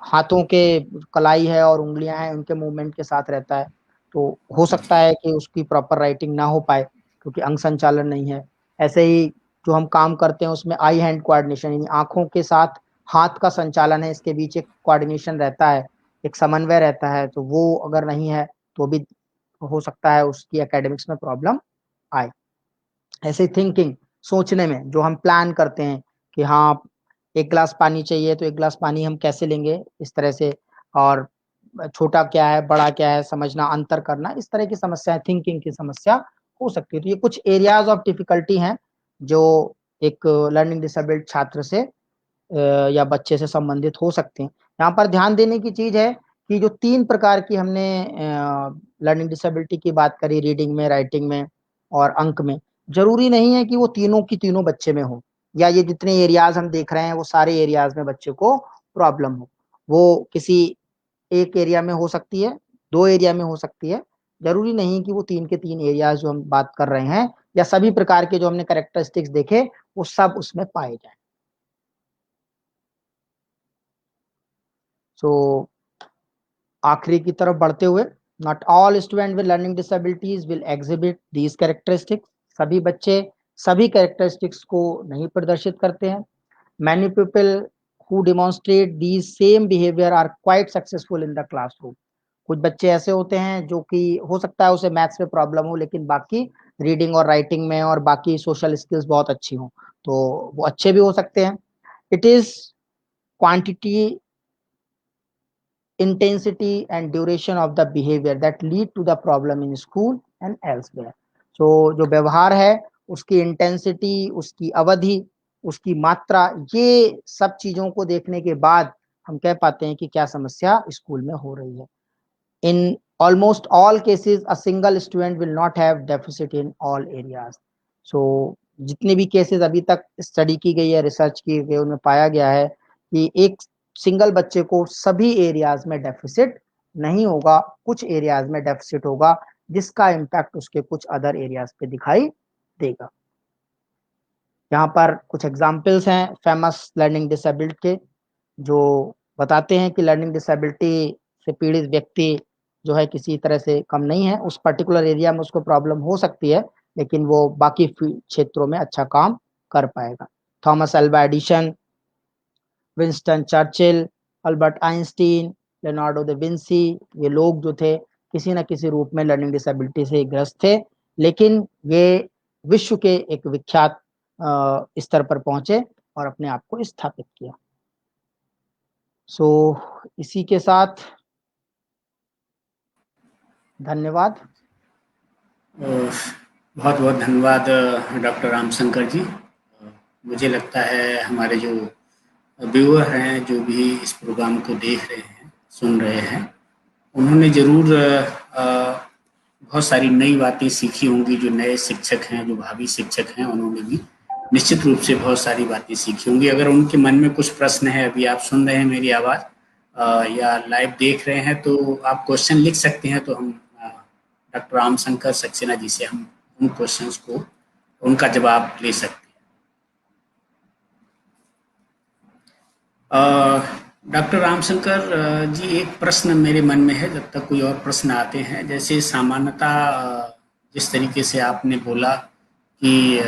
हाथों के कलाई है और उंगलियां हैं उनके मूवमेंट के साथ रहता है, तो हो सकता है कि उसकी प्रॉपर राइटिंग ना हो पाए क्योंकि अंग संचालन नहीं है। ऐसे ही जो हम काम करते हैं उसमें आई हैंड कोऑर्डिनेशन, यानी आंखों के साथ हाथ का संचालन है, इसके बीच एक कोऑर्डिनेशन रहता है, एक समन्वय रहता है, तो वो अगर नहीं है तो भी हो सकता है उसकी एकेडमिक्स में प्रॉब्लम आए। ऐसे थिंकिंग, सोचने में, जो हम प्लान करते हैं कि हाँ, 1 गिलास पानी चाहिए तो 1 गिलास पानी हम कैसे लेंगे, इस तरह से, और छोटा क्या है, बड़ा क्या है, समझना, अंतर करना, इस तरह की समस्या, थिंकिंग की समस्या हो सकती है। तो ये कुछ एरियाज ऑफ डिफिकल्टी हैं जो एक लर्निंग डिसेबल्ड छात्र से या बच्चे से संबंधित हो सकते हैं। यहाँ पर ध्यान देने की चीज है कि जो 3 प्रकार की हमने लर्निंग डिसेबिलिटी की बात करी, रीडिंग में, राइटिंग में और अंक में, जरूरी नहीं है कि वो तीनों की तीनों बच्चे में हो, या ये जितने एरियाज हम देख रहे हैं वो सारे एरियाज में बच्चे को प्रॉब्लम हो। वो किसी एक एरिया में हो सकती है, 2 एरिया में हो सकती है, जरूरी नहीं कि वो 3 के 3 एरियाज जो हम बात कर रहे हैं या सभी प्रकार के जो हमने कैरेक्टरिस्टिक्स देखे वो सब उसमें पाए जाए। सो आखिरी की तरफ बढ़ते हुए, not all student with learning disabilities will exhibit these characteristics. सभी बच्चे सभी कैरेक्टरिस्टिक्स को नहीं प्रदर्शित करते हैं। Many people who demonstrate these same behavior are quite successful in the classroom. कुछ बच्चे ऐसे होते हैं जो कि हो सकता है उसे मैथ्स में प्रॉब्लम हो, लेकिन बाकी रीडिंग और राइटिंग में और बाकी सोशल स्किल्स बहुत अच्छी हों, तो वो अच्छे भी हो सकते हैं। It is quantity, intensity and duration of the behavior that lead to the problem in school and elsewhere. So जो व्यवहार है उसकी इंटेंसिटी, उसकी अवधि, उसकी मात्रा, ये सब चीजों को देखने के बाद हम कह पाते हैं कि क्या समस्या स्कूल में हो रही है। In almost all cases, a single student will not have deficit in all areas. So जितने भी केसेस अभी तक स्टडी की गई है, रिसर्च की गई, उनमें पाया गया है कि एक सिंगल बच्चे को सभी एरियाज में डेफिसिट नहीं होगा, कुछ एरियाज में डेफिसिट होगा जिसका इम्पैक्ट उसके कुछ अदर एरियाज पे दिखाई देगा। यहाँ पर कुछ एग्जाम्पल्स हैं फेमस लर्निंग डिसेबिलिटी के, जो बताते हैं कि लर्निंग डिसेबिलिटी से पीड़ित व्यक्ति जो है किसी तरह से कम नहीं है, उस पर्टिकुलर एरिया में उसको प्रॉब्लम हो सकती है लेकिन वो बाकी क्षेत्रों में अच्छा काम कर पाएगा। Thomas Alva Edison, Winston Churchill, Albert Einstein, Leonardo da Vinci, ये लोग जो थे किसी न किसी रूप में लर्निंग डिसेबिलिटी से ग्रस्त थे, लेकिन ये विश्व के एक विख्यात स्तर पर पहुंचे और अपने आप को स्थापित किया। सो इसी के साथ धन्यवाद। बहुत बहुत धन्यवाद डॉक्टर रामशंकर जी। मुझे लगता है हमारे जो व्यूअर हैं, जो भी इस प्रोग्राम को देख रहे हैं, सुन रहे हैं, उन्होंने ज़रूर बहुत सारी नई बातें सीखी होंगी। जो नए शिक्षक हैं, जो भावी शिक्षक हैं, उन्होंने भी निश्चित रूप से बहुत सारी बातें सीखी होंगी। अगर उनके मन में कुछ प्रश्न है, अभी आप सुन रहे हैं मेरी आवाज़ या लाइव देख रहे हैं, तो आप क्वेश्चन लिख सकते हैं, तो हम डॉक्टर रामशंकर सक्सेना जी से हम उन क्वेश्चंस को, उनका जवाब ले सकते हैं। डॉक्टर रामशंकर जी, एक प्रश्न मेरे मन में है, जब तक कोई और प्रश्न आते हैं। जैसे सामान्यतः जिस तरीके से आपने बोला कि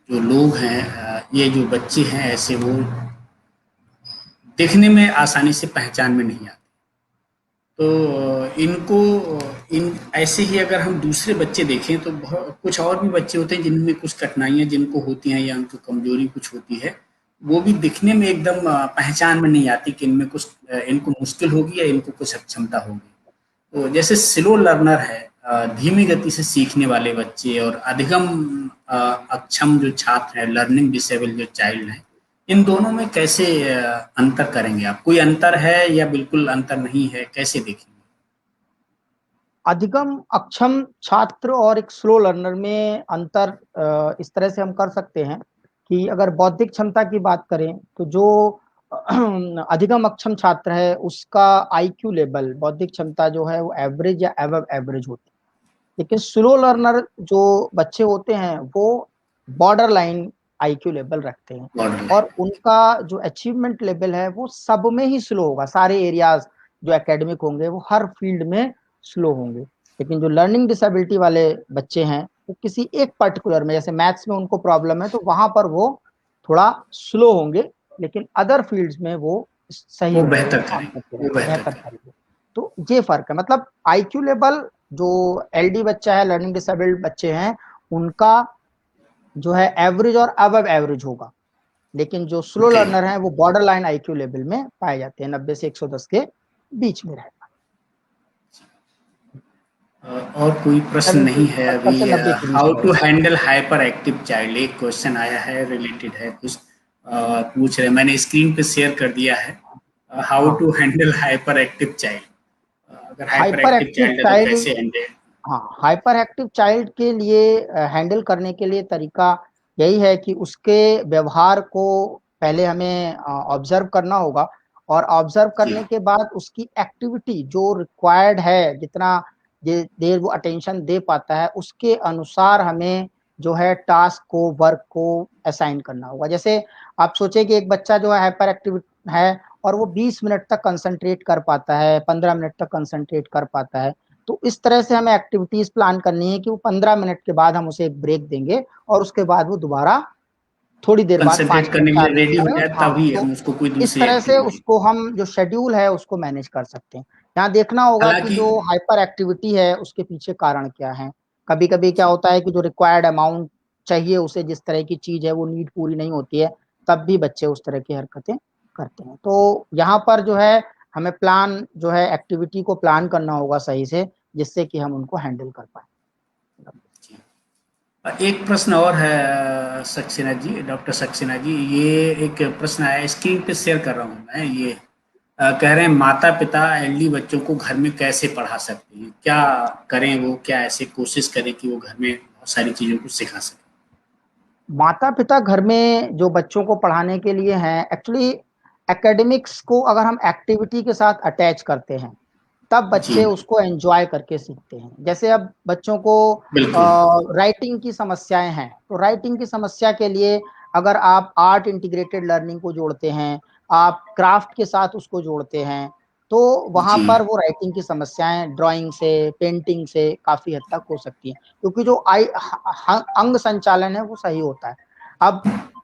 जो लोग हैं, ये जो बच्चे हैं, ऐसे वो दिखने में आसानी से पहचान में नहीं आते, तो इनको इन ऐसे ही अगर हम दूसरे बच्चे देखें तो कुछ और भी बच्चे होते हैं जिनमें कुछ कठिनाइयाँ जिनको होती हैं या उनको कमजोरी कुछ होती है, वो भी दिखने में एकदम पहचान में नहीं आती कि इनमें कुछ इनको मुश्किल होगी या इनको कुछ अक्षमता होगी। तो जैसे स्लो लर्नर है, धीमी गति से सीखने वाले बच्चे, और अधिगम अक्षम जो छात्र है, लर्निंग डिसेबल जो चाइल्ड है, इन दोनों में कैसे अंतर करेंगे आप? कोई अंतर है या बिल्कुल अंतर नहीं है, कैसे देखेंगे? अधिगम अक्षम छात्र और एक स्लो लर्नर में अंतर इस तरह से हम कर सकते हैं कि अगर बौद्धिक क्षमता की बात करें तो जो अधिगम अक्षम छात्र है उसका आईक्यू लेवल, बौद्धिक क्षमता जो है वो एवरेज या एबव एवरेज होती है, लेकिन स्लो लर्नर जो बच्चे होते हैं वो बॉर्डर लाइन आईक्यू लेवल रखते हैं और उनका जो अचीवमेंट लेवल है वो सब में ही स्लो होगा। सारे एरियाज जो एकेडमिक होंगे वो हर फील्ड में स्लो होंगे, लेकिन जो लर्निंग डिसेबिलिटी वाले बच्चे हैं वो किसी एक पर्टिकुलर में, जैसे मैथ्स में उनको प्रॉब्लम है तो वहां पर वो थोड़ा स्लो होंगे, लेकिन अदर फील्ड्स में वो सही वो होंगे, बेहतर काम करेंगे, करते वो रहेंगे, बेहतर बेहतर करेंगे। करेंगे। तो ये फर्क है, मतलब आईक्यू लेवल जो एलडी बच्चा है, लर्निंग डिसेबल्ड बच्चे हैं, उनका जो है एवरेज और अबव एवरेज होगा, लेकिन जो स्लो ओके। लर्नर है वो बॉर्डर लाइन आईक्यू लेवल में पाए जाते हैं, 90 से 110 के बीच में रहेगा। और कोई प्रश्न 70 नहीं है 70 अभी? से 90 के बीच हाउ में टू रहेगा। हैंडल हाइपर एक्टिव चाइल्ड, एक क्वेश्चन आया है, रिलेटेड है कुछ, पूछ रहे, मैंने स्क्रीन पे शेयर कर दिया है। हाउ हाँ, to handle hyper active child, अगर hyper hyper active active child है तो चाइल्ड, कैसे हैंडल? हाँ, हाइपर एक्टिव चाइल्ड के लिए हैंडल करने के लिए तरीका यही है कि उसके व्यवहार को पहले हमें ऑब्जर्व करना होगा, और ऑब्जर्व जी। करने के बाद उसकी एक्टिविटी जो रिक्वायर्ड है, जितना देर वो अटेंशन दे पाता है उसके अनुसार हमें जो है टास्क को, वर्क को असाइन करना होगा। जैसे आप सोचे कि एक बच्चा जो है हाइपर एक्टिव है और वो 20 मिनट तक कंसंट्रेट कर पाता है, 15 मिनट तक कंसंट्रेट कर पाता है, तो इस तरह से हमें एक्टिविटीज प्लान करनी है कि वो 15 मिनट के बाद हम उसे एक ब्रेक देंगे और उसके बाद वो दोबारा थोड़ी देर बाद 5 कंसंट्रेट मिनट करने के 4 लिए मिनट रेडी हो करें। जाए हाँ, तभी तो हम उसको कोई इस दूसरी तरह से एक्टिविटी। उसको हम जो शेड्यूल है उसको मैनेज कर सकते हैं। यहाँ देखना होगा कि हालांकि जो हाइपर एक्टिविटी है उसके पीछे कारण क्या है। कभी कभी क्या होता है कि जो रिक्वायर्ड अमाउंट चाहिए उसे, जिस तरह की चीज है वो नीड पूरी नहीं होती है, तब भी बच्चे उस तरह की हरकतें करते हैं। तो यहाँ पर जो है हमें प्लान जो है एक्टिविटी को प्लान करना होगा सही से, जिससे कि हम उनको हैंडल कर पाए। एक प्रश्न और है सक्सेना जी, डॉक्टर सक्सेना जी, ये एक प्रश्न आया, स्क्रीन पे शेयर कर रहा हूँ मैं ये। कह रहे हैं माता पिता एलडी बच्चों को घर में कैसे पढ़ा सकते हैं, क्या करें वो, क्या ऐसे कोशिश करें कि वो घर में बहुत सारी चीजों को सिखा सकें। माता पिता घर में जो बच्चों को पढ़ाने के लिए हैं, एक्चुअली एकेडमिक्स को अगर हम एक्टिविटी के साथ अटैच करते हैं तब जी बच्चे उसको एंजॉय करके सीखते हैं। जैसे अब बच्चों को बिल्कुल। राइटिंग की समस्याएं हैं, तो राइटिंग की समस्या के लिए अगर आप आर्ट इंटीग्रेटेड लर्निंग को जोड़ते हैं, आप क्राफ्ट के साथ उसको जोड़ते हैं, तो वहां जी पर वो राइटिंग की समस्याएं ड्राइंग से, पेंटिंग से काफी हद तक हो सकती हैं, क्योंकि जो अंग संचालन है वो सही होता है। अब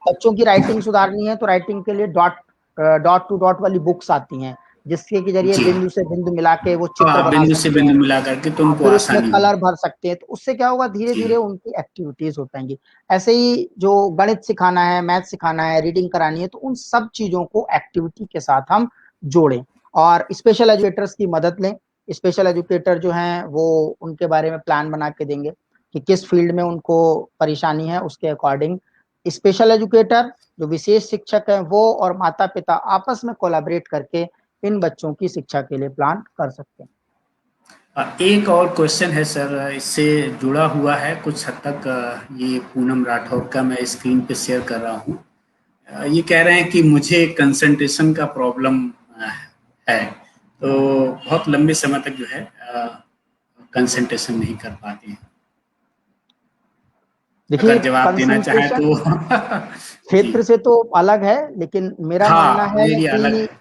बच्चों की राइटिंग सुधारनी है तो राइटिंग के लिए डॉट टू डॉट वाली बुक्स आती हैं, जिसके के जरिए जी। बिंदु से बिंदु मिला के वो चित्र हाँ, बना बिंदु से सकते बिंदु हैं। मिला करके तो हाँ, उनको फिर उसमें आसानी कलर होगी। भर सकते हैं, तो उससे क्या होगा, धीरे जी धीरे उनकी एक्टिविटीज हो पाएंगी। ऐसे ही जो गणित सिखाना है, मैथ सिखाना है, रीडिंग करानी है, तो उन सब चीजों को एक्टिविटी के साथ हम जोड़ें और स्पेशल एजुकेटर्स की मदद लें। स्पेशल एजुकेटर जो हैं वो उनके बारे में प्लान बना के देंगे कि किस फील्ड में उनको परेशानी है, उसके अकॉर्डिंग स्पेशल एजुकेटर जो विशेष शिक्षक है वो और माता पिता आपस में कोलैबोरेट करके इन बच्चों की शिक्षा के लिए प्लान कर सकते हैं। एक और क्वेश्चन है सर, इससे जुड़ा हुआ है कुछ हद तक, ये पूनम राठौर का मैं स्क्रीन पे शेयर कर रहा हूँ। ये कह रहे हैं कि मुझे कंसंट्रेशन का प्रॉब्लम है, तो बहुत लंबे समय तक जो है कंसंट्रेशन नहीं कर पाते हैं। देखिए, अगर जवाब देना चाहें कंसंट्रेशन तो। जी क्षेत्र से तो अलग है, लेकिन मेरा मानना हाँ, है एरिया अलग कि है।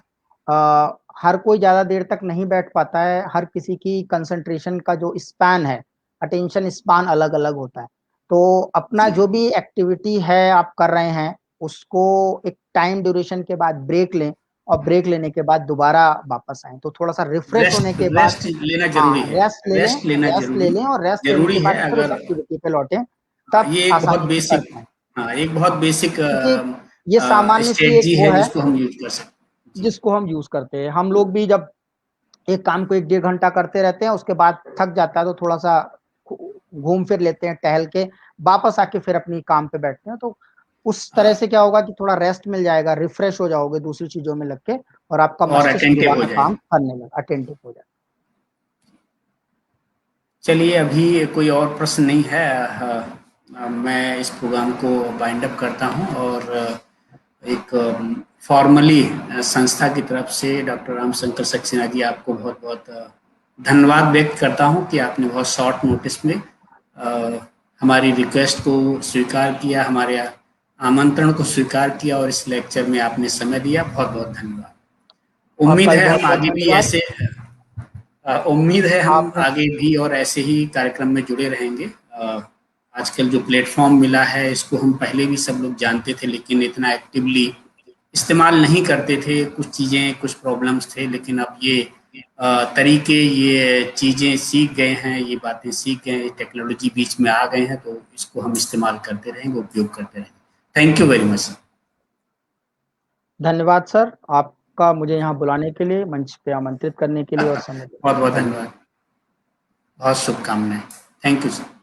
हर कोई ज्यादा देर तक नहीं बैठ पाता है। हर किसी की कंसंट्रेशन का जो स्पैन है, अटेंशन स्पान अलग अलग होता है। तो अपना जी जो भी एक्टिविटी है आप कर रहे हैं, उसको एक टाइम ड्यूरेशन के बाद ब्रेक लें और ब्रेक लेने के बाद दोबारा वापस आए, तो थोड़ा सा रिफ्रेश होने रेस्ट के बाद रेस्ट लेना जरूरी हाँ है। रेस्ट ले लें। रेस्ट लेना रेस्ट ले जरूरी लें और रेस्ट लेने जरूरी के बाद है। फिर उस अगर एक्टिविटी पे लौटें, तब ये एक बहुत आसानी से कर बेसिक, पाए। हाँ एक बहुत बेसिक क्योंकि ये सामान्य सी एक स्ट्रेटजी वो है है जिसको हम यूज कर सकते हैं। जी जिसको हम यूज करते हैं। हम लोग भी जब एक काम को 1 डेढ़ घंटा करते रहते हैं, उसके बाद थक जाता है तो थोड़ा सा घूम फिर लेते हैं, टहल के वापस आके फिर अपनी काम पे बैठते हैं। तो उस तरह से क्या होगा कि थोड़ा रेस्ट मिल जाएगा, रिफ्रेश हो जाओगे दूसरी चीजों में लग के, और आपका और मस्तिष्क अटेंटिव हो दोबारा काम जाएगी। करने लगा, अटेंटिव हो जाएगा। चलिए, अभी कोई और प्रश्न नहीं है। मैं इस प्रोग्राम को बाइंड अप करता हूँ और एक फॉर्मली संस्था की तरफ से डॉक्टर रामशंकर सक्सेना जी, आपको बहुत बहुत धन्यवाद व्यक्त करता हूँ कि आपने बहुत शॉर्ट नोटिस में हमारी रिक्वेस्ट को स्वीकार किया, हमारे आमंत्रण को स्वीकार किया और इस लेक्चर में आपने समय दिया। बहुत बहुत धन्यवाद। उम्मीद आपका भी है बहुत हम बहुत आगे भी धन्यवाद। ऐसे उम्मीद है हम आपने आगे भी और ऐसे ही कार्यक्रम में जुड़े रहेंगे। आजकल जो प्लेटफॉर्म मिला है इसको हम पहले भी सब लोग जानते थे, लेकिन इतना एक्टिवली इस्तेमाल नहीं करते थे। कुछ चीज़ें, कुछ प्रॉब्लम्स थे, लेकिन अब ये तरीके, ये चीज़ें सीख गए हैं, ये बातें सीख गए हैं, टेक्नोलॉजी बीच में आ गए हैं, तो इसको हम इस्तेमाल करते रहेंगे, उपयोग करते रहेंगे। Thank you very much. धन्यवाद सर, आपका मुझे यहाँ बुलाने के लिए, मंच पे आमंत्रित करने के लिए और समय देने बहुत के लिए बहुत धन्यवाद। धन्यवाद। बहुत शुभकामनाएं। Thank you sir.